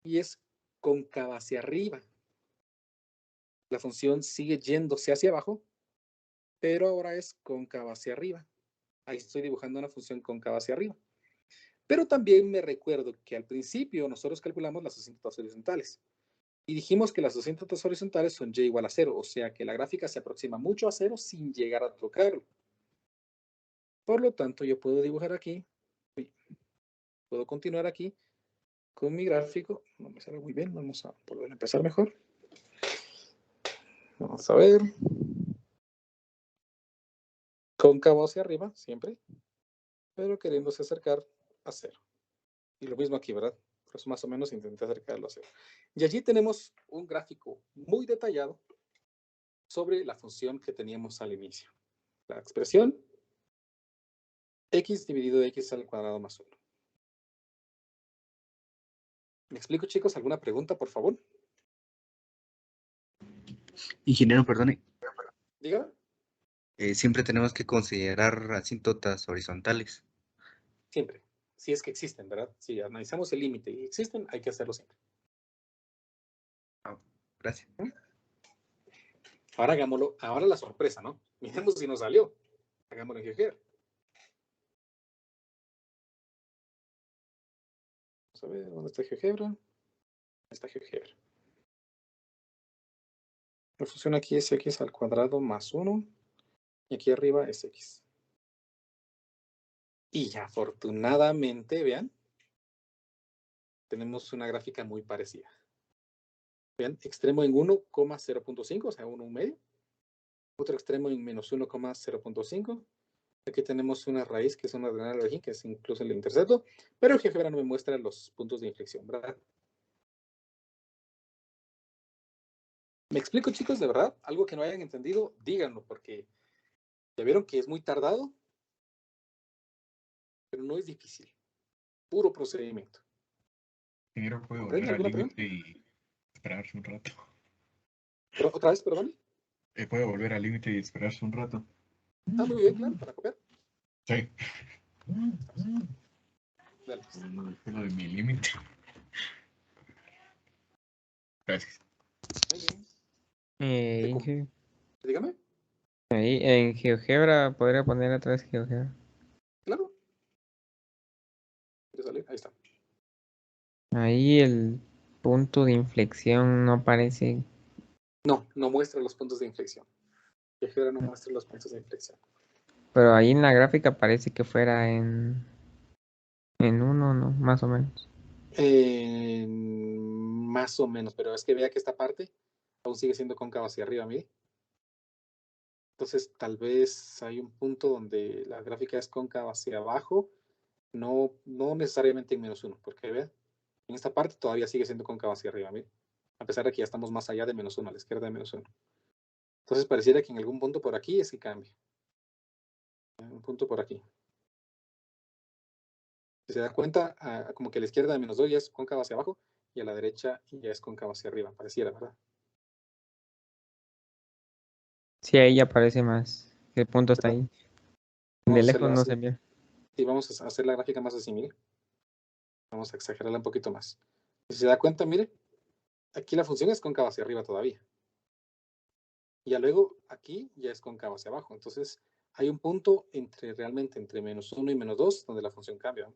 y es cóncava hacia arriba. La función sigue yéndose hacia abajo, pero ahora es cóncava hacia arriba. Ahí estoy dibujando una función cóncava hacia arriba. Pero también me recuerdo que al principio nosotros calculamos las asíntotas horizontales. Y dijimos que las asíntotas horizontales son y igual a 0, o sea que la gráfica se aproxima mucho a 0 sin llegar a tocarlo. Por lo tanto, yo puedo dibujar aquí, puedo continuar aquí con mi gráfico. No me sale muy bien, vamos a volver a empezar mejor. Vamos a ver. Cóncavo hacia arriba, siempre, pero queriéndose acercar a 0. Y lo mismo aquí, ¿verdad? Por eso más o menos intenté acercarlo a 0. Y allí tenemos un gráfico muy detallado sobre la función que teníamos al inicio. La expresión x dividido de x al cuadrado más 1. ¿Me explico, chicos? ¿Alguna pregunta, por favor? Ingeniero, perdone. Dígame. Siempre tenemos que considerar asíntotas horizontales. Siempre. Si es que existen, ¿verdad? Si analizamos el límite y existen, hay que hacerlo siempre. Gracias. Ahora hagámoslo. Ahora la sorpresa, ¿no? Miremos si nos salió. Hagámoslo en GeoGebra. Vamos a ver, ¿dónde está GeoGebra? Ahí está GeoGebra. La función aquí es x al cuadrado más 1. Y aquí arriba es x. Y afortunadamente, vean, tenemos una gráfica muy parecida. Vean, extremo en 1,0.5, o sea, 1,5. Otro extremo en menos 1,0.5. Aquí tenemos una raíz que es una ordenada de origen, que es incluso el intercepto, pero el GeoGebra no me muestra los puntos de inflexión, ¿verdad? ¿Me explico, chicos? De verdad, algo que no hayan entendido, díganlo, porque ya vieron que es muy tardado, pero no es difícil. Puro procedimiento. Ingeniero, ¿puede ¿Comprende volver al alguna límite y esperarse un rato? ¿Otra vez, perdón? ¿Puede volver al límite y esperarse un rato? Ah, muy bien, claro, para copiar. Sí. Dale. Lo de mi límite. Gracias. Muy bien. Inge- Dígame. ahí en GeoGebra, podría poner otra vez GeoGebra. Claro. ¿Quiere salir? Ahí está. Ahí el punto de inflexión no aparece. No, no muestra los puntos de inflexión. GeoGebra no muestra los puntos de inflexión. Pero ahí en la gráfica parece que fuera en 1, ¿no? Más o menos. Más o menos, pero es que vea que esta parte aún sigue siendo cóncava hacia arriba, mire. Entonces, tal vez hay un punto donde la gráfica es cóncava hacia abajo, no necesariamente en menos 1, porque vea, en esta parte todavía sigue siendo cóncava hacia arriba, mire. A pesar de que ya estamos más allá de menos 1, a la izquierda de menos 1. Entonces, pareciera que en algún punto por aquí es que cambia. Un punto por aquí. Si se da cuenta, como que a la izquierda de menos 2 ya es cóncava hacia abajo y a la derecha ya es cóncava hacia arriba, pareciera, ¿verdad? Sí, ahí aparece más. El punto está ahí. De Vamos a lejos hacerla no así. se ve. Y vamos a hacer la gráfica más así, mire. Vamos a exagerarla un poquito más. Si se da cuenta, mire, aquí la función es cóncava hacia arriba todavía. Y ya luego aquí ya es cóncava hacia abajo. Entonces, hay un punto realmente entre -1 y -2 donde la función cambia.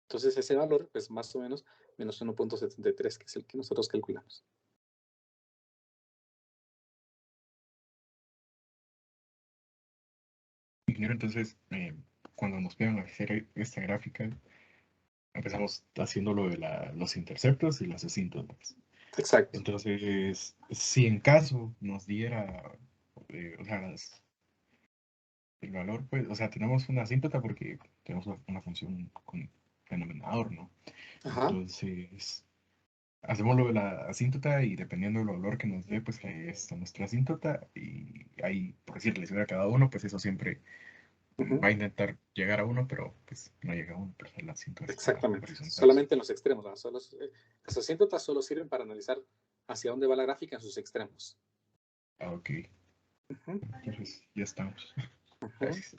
Entonces ese valor, pues más o menos, -1.73, que es el que nosotros calculamos. Ingeniero, entonces, cuando nos pidan hacer esta gráfica, empezamos haciendo lo de los interceptos y las asíntotas. Exacto. Entonces, si en caso nos diera, o sea, el valor, pues, o sea, tenemos una asíntota porque tenemos una función con denominador, ¿no? Ajá. Entonces, hacemos lo de la asíntota y dependiendo del valor que nos dé, pues ahí está nuestra asíntota y ahí, por decirle, si hubiera cada uno, pues eso siempre Ujú. va a intentar llegar a uno, pero pues no llega a uno, pero la asíntota está Exactamente. horizontal. Solamente en los extremos, ¿no? Las asíntotas solo sirven para analizar hacia dónde va la gráfica en sus extremos. Ah, ok. Ujú. Entonces, ya estamos. Ujú. Gracias.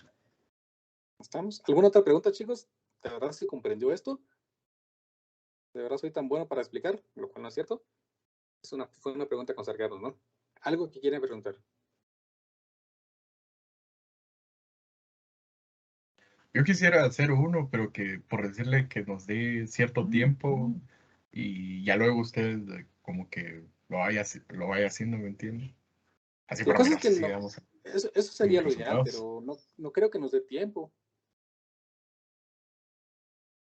¿Estamos? ¿Alguna otra pregunta, chicos? ¿De verdad se comprendió esto? ¿De verdad soy tan bueno para explicar? Lo cual no es cierto. Fue una pregunta con sarcasmo, ¿no? ¿Algo que quieren preguntar? Yo quisiera hacer uno, pero que por decirle que nos dé cierto tiempo y ya luego usted como que lo vaya haciendo, ¿me entiende? Así La para cosa es mirar que si no, damos eso sería los lo ideal, resultados. pero no creo que nos dé tiempo.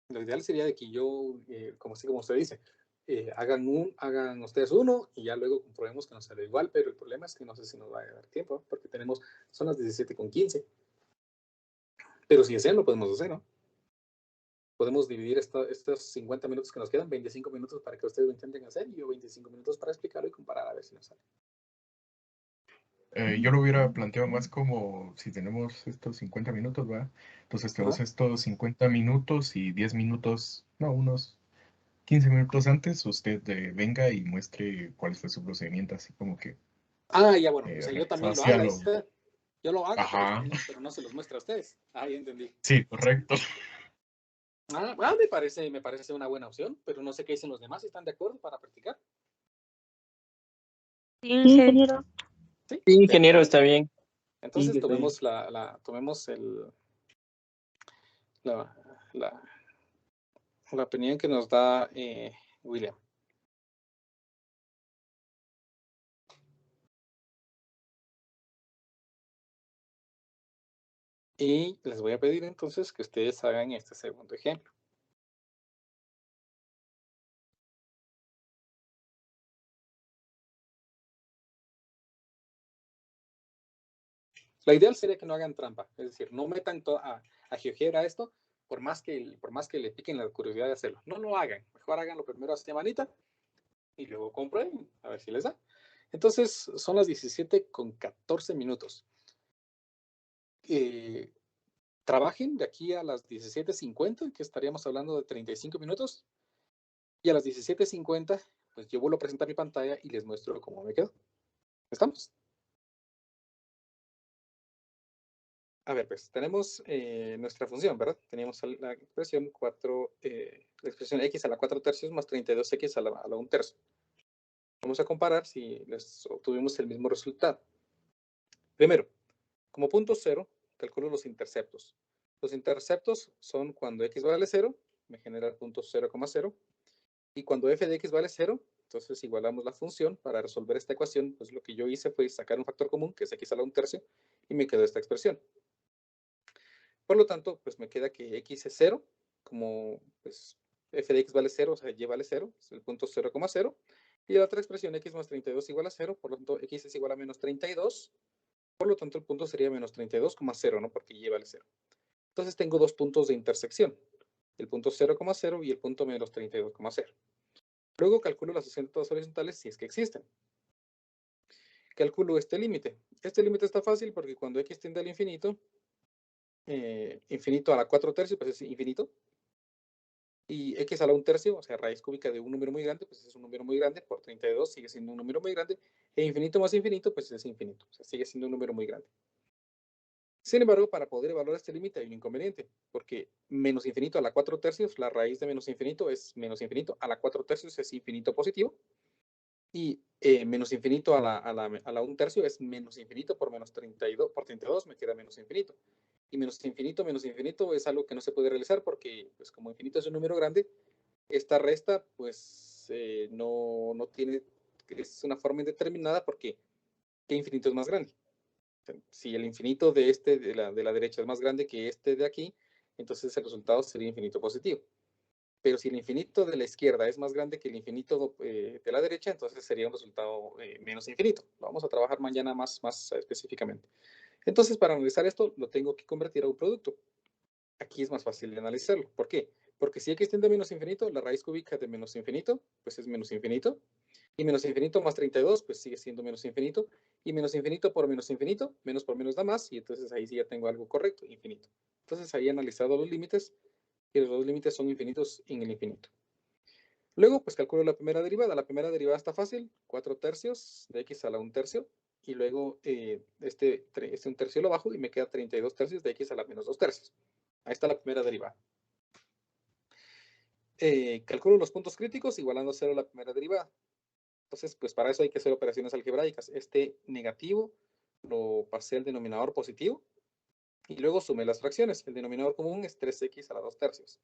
Lo ideal sería de que yo, como usted dice, hagan ustedes uno y ya luego comprobemos que nos sale igual, pero el problema es que no sé si nos va a dar tiempo, porque son las 17:15. Pero si desean, lo podemos hacer, ¿no? Podemos dividir estos 50 minutos que nos quedan, 25 minutos para que ustedes lo intenten hacer y yo 25 minutos para explicarlo y comparar a ver si nos sale. Yo lo hubiera planteado más como si tenemos estos 50 minutos, ¿va? Entonces tenemos Ajá. estos 50 minutos y 10 minutos, no, unos 15 minutos antes, usted venga y muestre cuál fue su procedimiento, así como que Ya bueno, o sea, yo también lo hacia haga, lo... yo lo haga, Ajá, pero no se los muestra a ustedes. Ya entendí. sí, correcto. Me parece una buena opción, pero no sé qué dicen los demás, si están de acuerdo para practicar. Sí, ingeniero. Sí, Sí, ingeniero, está bien. entonces Sí, tomemos tomemos la, la, la opinión que nos da William. Y les voy a pedir entonces que ustedes hagan este segundo ejemplo. La ideal sería que no hagan trampa, es decir, no metan a GeoGebra esto por más que le piquen la curiosidad de hacerlo. No lo hagan, mejor háganlo primero a semanita y luego comprueben a ver si les da. Entonces son las 17:14 minutos. Trabajen de aquí a las 17:50, que estaríamos hablando de 35 minutos. Y a las 17:50, pues yo vuelvo a presentar mi pantalla y les muestro cómo me quedo. ¿Estamos? A ver, pues tenemos nuestra función, ¿verdad? Teníamos la expresión 4, la expresión x a la 4 tercios más 32x a la 1 tercio. Vamos a comparar si les obtuvimos el mismo resultado. Primero, como punto cero, calculo los interceptos. Los interceptos son cuando x vale 0, me genera el punto 0,0. Y cuando f de x vale 0, entonces igualamos la función. Para resolver esta ecuación, pues lo que yo hice fue sacar un factor común, que es x a la 1 tercio, y me quedó esta expresión. Por lo tanto, pues me queda que x es 0, como pues f de x vale 0, o sea, y vale 0, es el punto 0,0. Y la otra expresión, x más 32 igual a 0, por lo tanto, x es igual a menos 32. Por lo tanto, el punto sería menos 32,0, ¿no? Porque y vale 0. Entonces tengo dos puntos de intersección, el punto 0,0 y el punto menos 32,0. Luego calculo las asíntotas horizontales si es que existen. Calculo este límite. Este límite está fácil porque cuando x tiende al infinito, infinito a la 4 tercios, pues es infinito. Y x a la 1 tercio, o sea, raíz cúbica de un número muy grande, pues es un número muy grande, por 32 sigue siendo un número muy grande. E infinito más infinito, pues es infinito, o sea, sigue siendo un número muy grande. Sin embargo, para poder evaluar este límite hay un inconveniente, porque menos infinito a la 4 tercios, la raíz de menos infinito es menos infinito a la 4 tercios, es infinito positivo. Y menos infinito a la 1/3 es menos infinito por menos 32, por 32 me queda menos infinito. Y menos infinito es algo que no se puede realizar porque, pues, como infinito es un número grande, esta resta, pues, no tiene, es una forma indeterminada porque ¿qué infinito es más grande? Si el infinito de la derecha es más grande que este de aquí, entonces el resultado sería infinito positivo. Pero si el infinito de la izquierda es más grande que el infinito de la derecha, entonces sería un resultado menos infinito. Lo vamos a trabajar mañana más específicamente. Entonces, para analizar esto, lo tengo que convertir a un producto. Aquí es más fácil de analizarlo. ¿Por qué? Porque si x tiende a menos infinito, la raíz cúbica de menos infinito, pues es menos infinito. Y menos infinito más 32, pues sigue siendo menos infinito. Y menos infinito por menos por menos da más. Y entonces ahí sí ya tengo algo correcto, infinito. Entonces ahí he analizado los límites. Y los dos límites son infinitos en el infinito. Luego, pues calculo la primera derivada. La primera derivada está fácil, 4/3 de x a la 1/3. Y luego este 1/3 lo bajo y me queda 32/3 de x a la menos 2/3. Ahí está la primera derivada. Calculo los puntos críticos igualando a 0 la primera derivada. Entonces, pues para eso hay que hacer operaciones algebraicas. Este negativo lo pasé al denominador positivo y luego sumé las fracciones. El denominador común es 3x a la 2/3.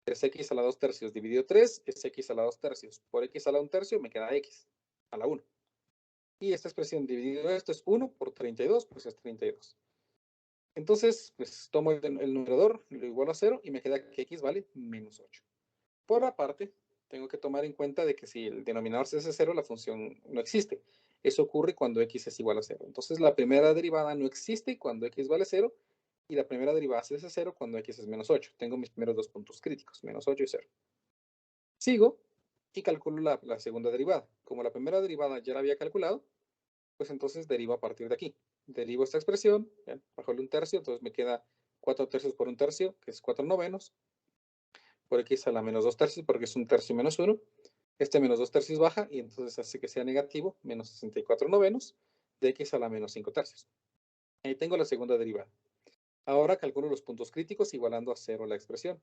3x a la 2/3 dividido 3 es x a la 2/3. Por x a la 1/3 me queda x a la 1. Y esta expresión dividido esto es 1 por 32, pues es 32. Entonces, pues tomo el numerador, lo igualo a 0 y me queda que x vale menos 8. Por aparte, tengo que tomar en cuenta de que si el denominador se hace 0, la función no existe. Eso ocurre cuando x es igual a 0. Entonces, la primera derivada no existe cuando x vale 0 y la primera derivada se hace 0 cuando x es menos 8. Tengo mis primeros dos puntos críticos, menos 8 y 0. Sigo y calculo la segunda derivada. Como la primera derivada ya la había calculado, pues entonces derivo a partir de aquí. Derivo esta expresión, bajo el 1/3, entonces me queda 4/3 por 1/3, que es 4/9, por x a la menos 2/3, porque es 1/3 menos 1. Este menos 2/3 baja y entonces hace que sea negativo, menos 64/9 de x a la menos 5/3. Ahí tengo la segunda derivada. Ahora calculo los puntos críticos igualando a 0 la expresión.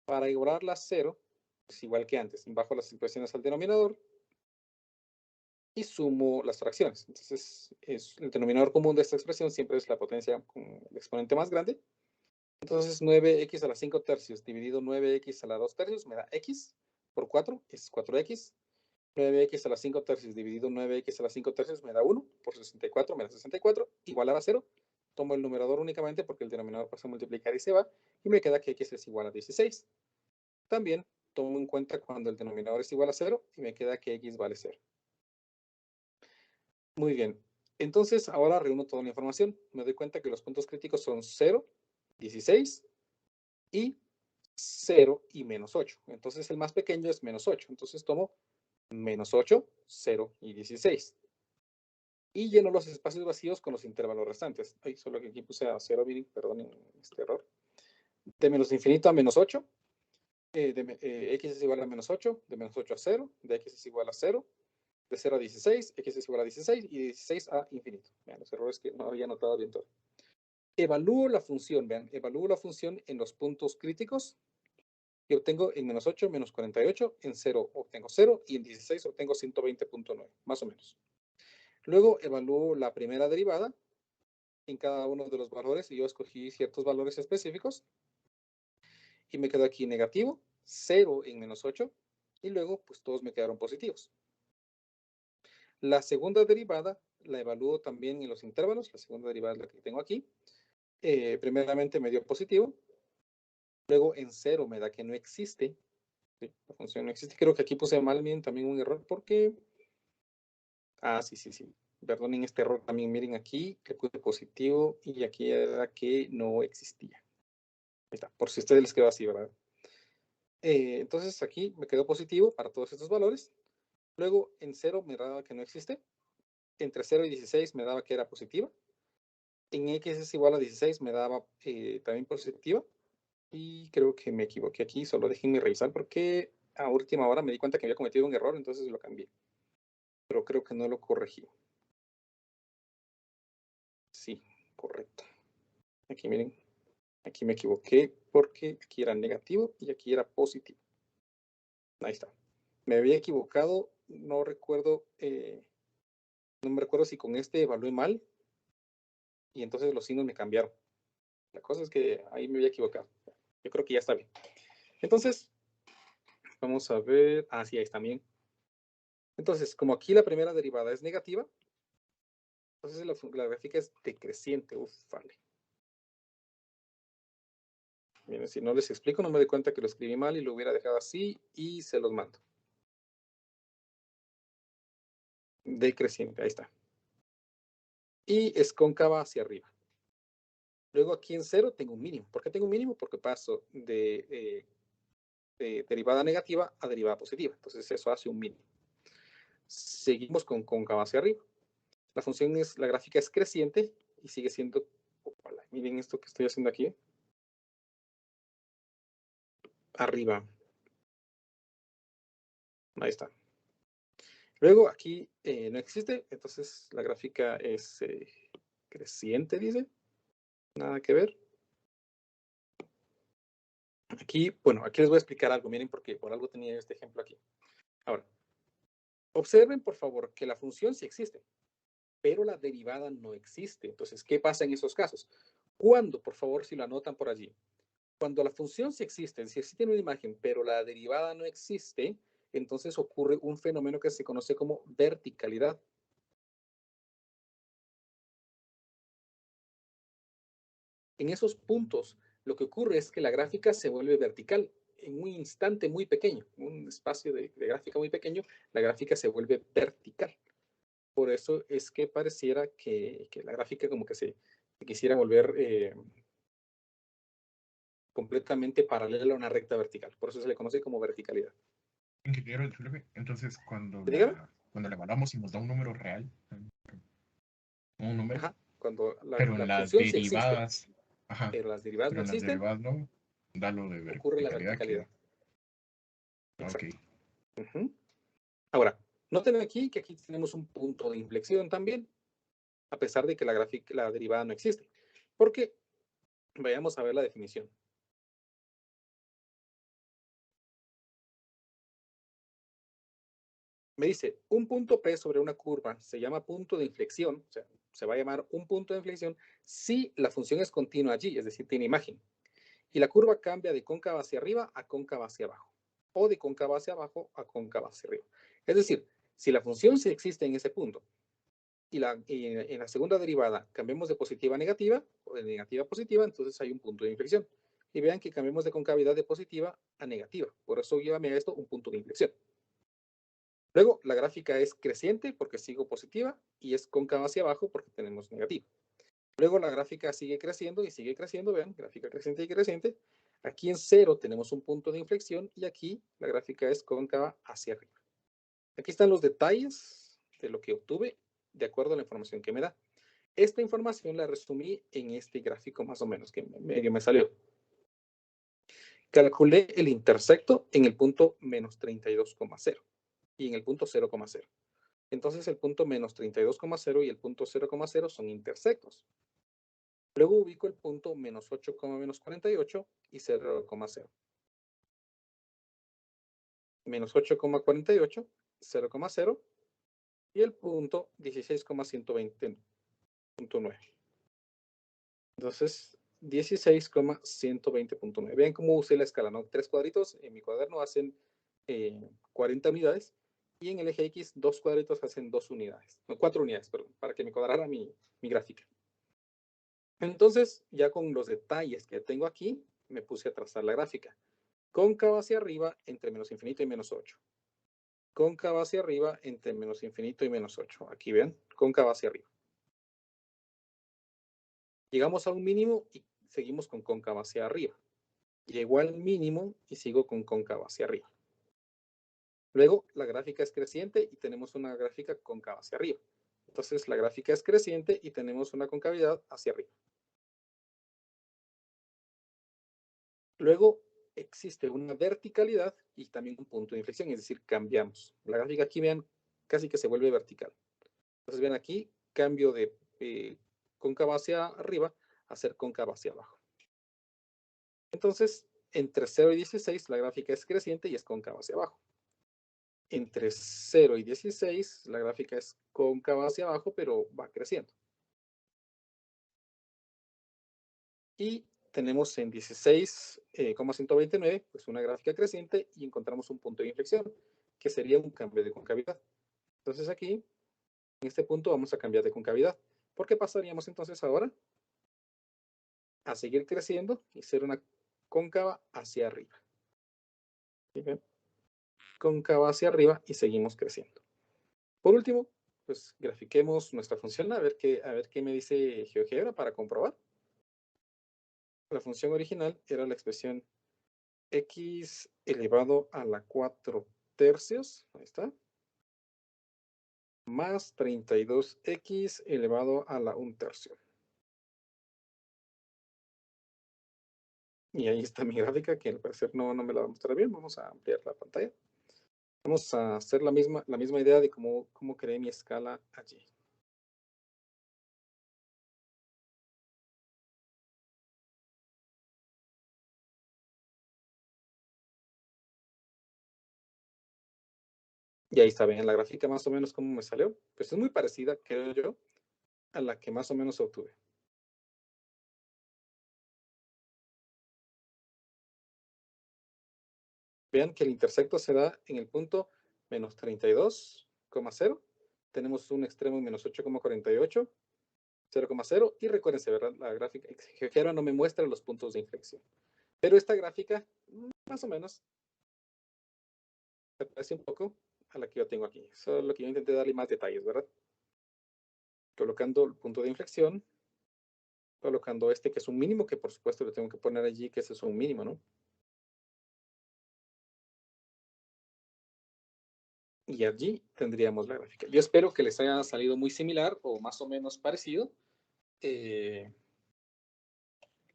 Para igualarla a 0, pues igual que antes, bajo las expresiones al denominador y sumo las fracciones. Entonces, el denominador común de esta expresión siempre es la potencia con el exponente más grande. Entonces, 9x a la 5/3 dividido 9x a la 2/3 me da x por 4, es 4x. 9x a la 5/3 dividido 9x a la 5/3 me da 1 por 64, me da 64, igualar a 0. Tomo el numerador únicamente porque el denominador pasa a multiplicar y se va, y me queda que x es igual a 16. También tomo en cuenta cuando el denominador es igual a 0 y me queda que x vale 0. Muy bien. Entonces, ahora reúno toda la información. Me doy cuenta que los puntos críticos son 0, 16 y 0 y menos 8. Entonces, el más pequeño es menos 8. Entonces, tomo menos 8, 0 y 16. Y lleno los espacios vacíos con los intervalos restantes. Ay, solo que aquí puse a 0, perdonen este error. De menos infinito a menos 8. X es igual a menos 8. De menos 8 a 0. De x es igual a 0. De 0 a 16, x es igual a 16 y de 16 a infinito. Vean los errores que no había notado bien todo. Evalúo la función, vean, evalúo la función en los puntos críticos que obtengo en menos 8, menos 48, en 0 obtengo 0 y en 16 obtengo 120.9, más o menos. Luego evalúo la primera derivada en cada uno de los valores y yo escogí ciertos valores específicos y me quedo aquí negativo, 0 en menos 8 y luego pues todos me quedaron positivos. La segunda derivada la evalúo también en los intervalos. La segunda derivada es la que tengo aquí. Primeramente me dio positivo. Luego en 0 me da que no existe. ¿Sí? La función no existe. Creo que aquí puse mal bien también un error porque... sí. Perdonen este error también. Miren aquí que puse positivo y aquí era que no existía. Ahí está. Por si a ustedes les quedó así, ¿verdad? Entonces aquí me quedó positivo para todos estos valores. Luego en 0 me daba que no existe. Entre 0 y 16 me daba que era positiva. En x es igual a 16 me daba también positiva. Y creo que me equivoqué aquí. Solo déjenme revisar porque a última hora me di cuenta que había cometido un error, entonces lo cambié. Pero creo que no lo corregí. Sí, correcto. Aquí miren. Aquí me equivoqué porque aquí era negativo y aquí era positivo. Ahí está. Me había equivocado no recuerdo, no me recuerdo si con este evalué mal y entonces los signos me cambiaron. La cosa es que ahí me había equivocado. Yo creo que ya está bien. Entonces, vamos a ver. Ah, sí, ahí está bien. Entonces, como aquí la primera derivada es negativa, entonces la gráfica es decreciente. Uf, vale. Miren, si no les explico, no me doy cuenta que lo escribí mal y lo hubiera dejado así y se los mando. Decreciente, ahí está. Y es cóncava hacia arriba. Luego aquí en 0 tengo un mínimo. ¿Por qué tengo un mínimo? Porque paso de derivada negativa a derivada positiva. Entonces eso hace un mínimo. Seguimos con cóncava hacia arriba. La gráfica es creciente y sigue siendo, ojalá, miren esto que estoy haciendo aquí, arriba. Ahí está. Luego aquí no existe, entonces la gráfica es creciente, dice. Nada que ver. Aquí, bueno, aquí les voy a explicar algo, miren, porque por algo tenía este ejemplo aquí. Ahora, observen, por favor, que la función sí existe, pero la derivada no existe. Entonces, ¿qué pasa en esos casos? Cuando, por favor, si lo anotan por allí, cuando la función sí existe, si existe una imagen, pero la derivada no existe, entonces ocurre un fenómeno que se conoce como verticalidad. En esos puntos, lo que ocurre es que la gráfica se vuelve vertical. En un instante muy pequeño, un espacio de gráfica muy pequeño, la gráfica se vuelve vertical. Por eso es que pareciera que la gráfica como que se quisiera volver completamente paralela a una recta vertical. Por eso se le conoce como verticalidad. Ingeniero, disculpe, entonces cuando Dígame. cuando le evaluamos y nos da un número real, un número, Ajá, cuando pero la en las función sí existe, derivadas, ajá, pero las derivadas pero no en las existen, derivadas no, da lo de ocurre la verticalidad verticalidad. que, Exacto. ok. Ujú. Ahora, noten aquí que aquí tenemos un punto de inflexión también, a pesar de que la derivada no existe. Porque, vayamos a ver la definición. Me dice, un punto P sobre una curva se llama punto de inflexión, o sea, se va a llamar un punto de inflexión si la función es continua allí, es decir, tiene imagen. Y la curva cambia de cóncava hacia arriba a cóncava hacia abajo, o de cóncava hacia abajo a cóncava hacia arriba. Es decir, si la función sí existe en ese punto, y en la segunda derivada cambiamos de positiva a negativa, o de negativa a positiva, entonces hay un punto de inflexión. Y vean que cambiamos de concavidad de positiva a negativa. Por eso llévame a esto un punto de inflexión. Luego, la gráfica es creciente porque sigo positiva y es cóncava hacia abajo porque tenemos negativa. Luego la gráfica sigue creciendo y sigue creciendo, vean, gráfica creciente y creciente. Aquí en 0 tenemos un punto de inflexión y aquí la gráfica es cóncava hacia arriba. Aquí están los detalles de lo que obtuve de acuerdo a la información que me da. Esta información la resumí en este gráfico más o menos que medio me salió. Calculé el intersecto en el punto menos 32,0 y en el punto 0,0. Entonces el punto menos 32,0 y el punto 0,0 son intersectos. Luego ubico el punto menos 8,48 y 0,0. Menos 8,48, 0,0 y el punto 16,120.9. Entonces, 16,120.9. Vean cómo usé la escala, ¿no? 3 cuadritos en mi cuaderno hacen 40 unidades y en el eje X 2 cuadritos hacen 2 unidades. No, 4 unidades, perdón, para que me cuadrara mi gráfica. Entonces, ya con los detalles que tengo aquí, me puse a trazar la gráfica. Cóncava hacia arriba entre menos infinito y menos 8. Cóncava hacia arriba entre menos infinito y menos 8. Aquí ven, cóncava hacia arriba. Llegamos a un mínimo y seguimos con cóncava hacia arriba. Llego al mínimo y sigo con cóncava hacia arriba. Luego, la gráfica es creciente y tenemos una gráfica cóncava hacia arriba. Entonces, la gráfica es creciente y tenemos una concavidad hacia arriba. Luego, existe una verticalidad y también un punto de inflexión, es decir, cambiamos. La gráfica aquí, vean, casi que se vuelve vertical. Entonces, ven aquí, cambio de cóncava hacia arriba a ser cóncava hacia abajo. Entonces, entre 0 y 16, la gráfica es creciente y es cóncava hacia abajo. entre 0 y 16, la gráfica es cóncava hacia abajo, pero va creciendo. Y tenemos en 16,129, pues una gráfica creciente y encontramos un punto de inflexión, que sería un cambio de concavidad. Entonces aquí, en este punto, vamos a cambiar de concavidad. ¿Por qué pasaríamos entonces ahora a seguir creciendo y ser una cóncava hacia arriba? ¿Sí? Cóncava hacia arriba y seguimos creciendo. Por último, pues grafiquemos nuestra función a ver qué me dice GeoGebra para comprobar. La función original era la expresión x elevado a la 4 tercios, ahí está, más 32x elevado a la 1 tercio. Y ahí está mi gráfica, que al parecer no me la va a mostrar bien. Vamos a ampliar la pantalla. Vamos a hacer la misma idea de cómo creé mi escala allí. Y ahí está bien la gráfica más o menos cómo me salió. Pues es muy parecida, creo yo, a la que más o menos obtuve. Vean que el intersecto se da en el punto menos 32,0. Tenemos un extremo en menos 8,48, 0,0. Y recuérdense, ¿verdad? La gráfica GeoGebra no me muestra los puntos de inflexión. Pero esta gráfica, más o menos, se parece un poco a la que yo tengo aquí. Solo que yo intenté darle más detalles, ¿verdad? Colocando el punto de inflexión, colocando este que es un mínimo, que por supuesto le tengo que poner allí que ese es un mínimo, ¿no? Y allí tendríamos la gráfica. Yo espero que les haya salido muy similar o más o menos parecido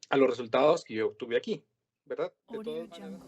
a los resultados que yo obtuve aquí, ¿verdad? De todas maneras,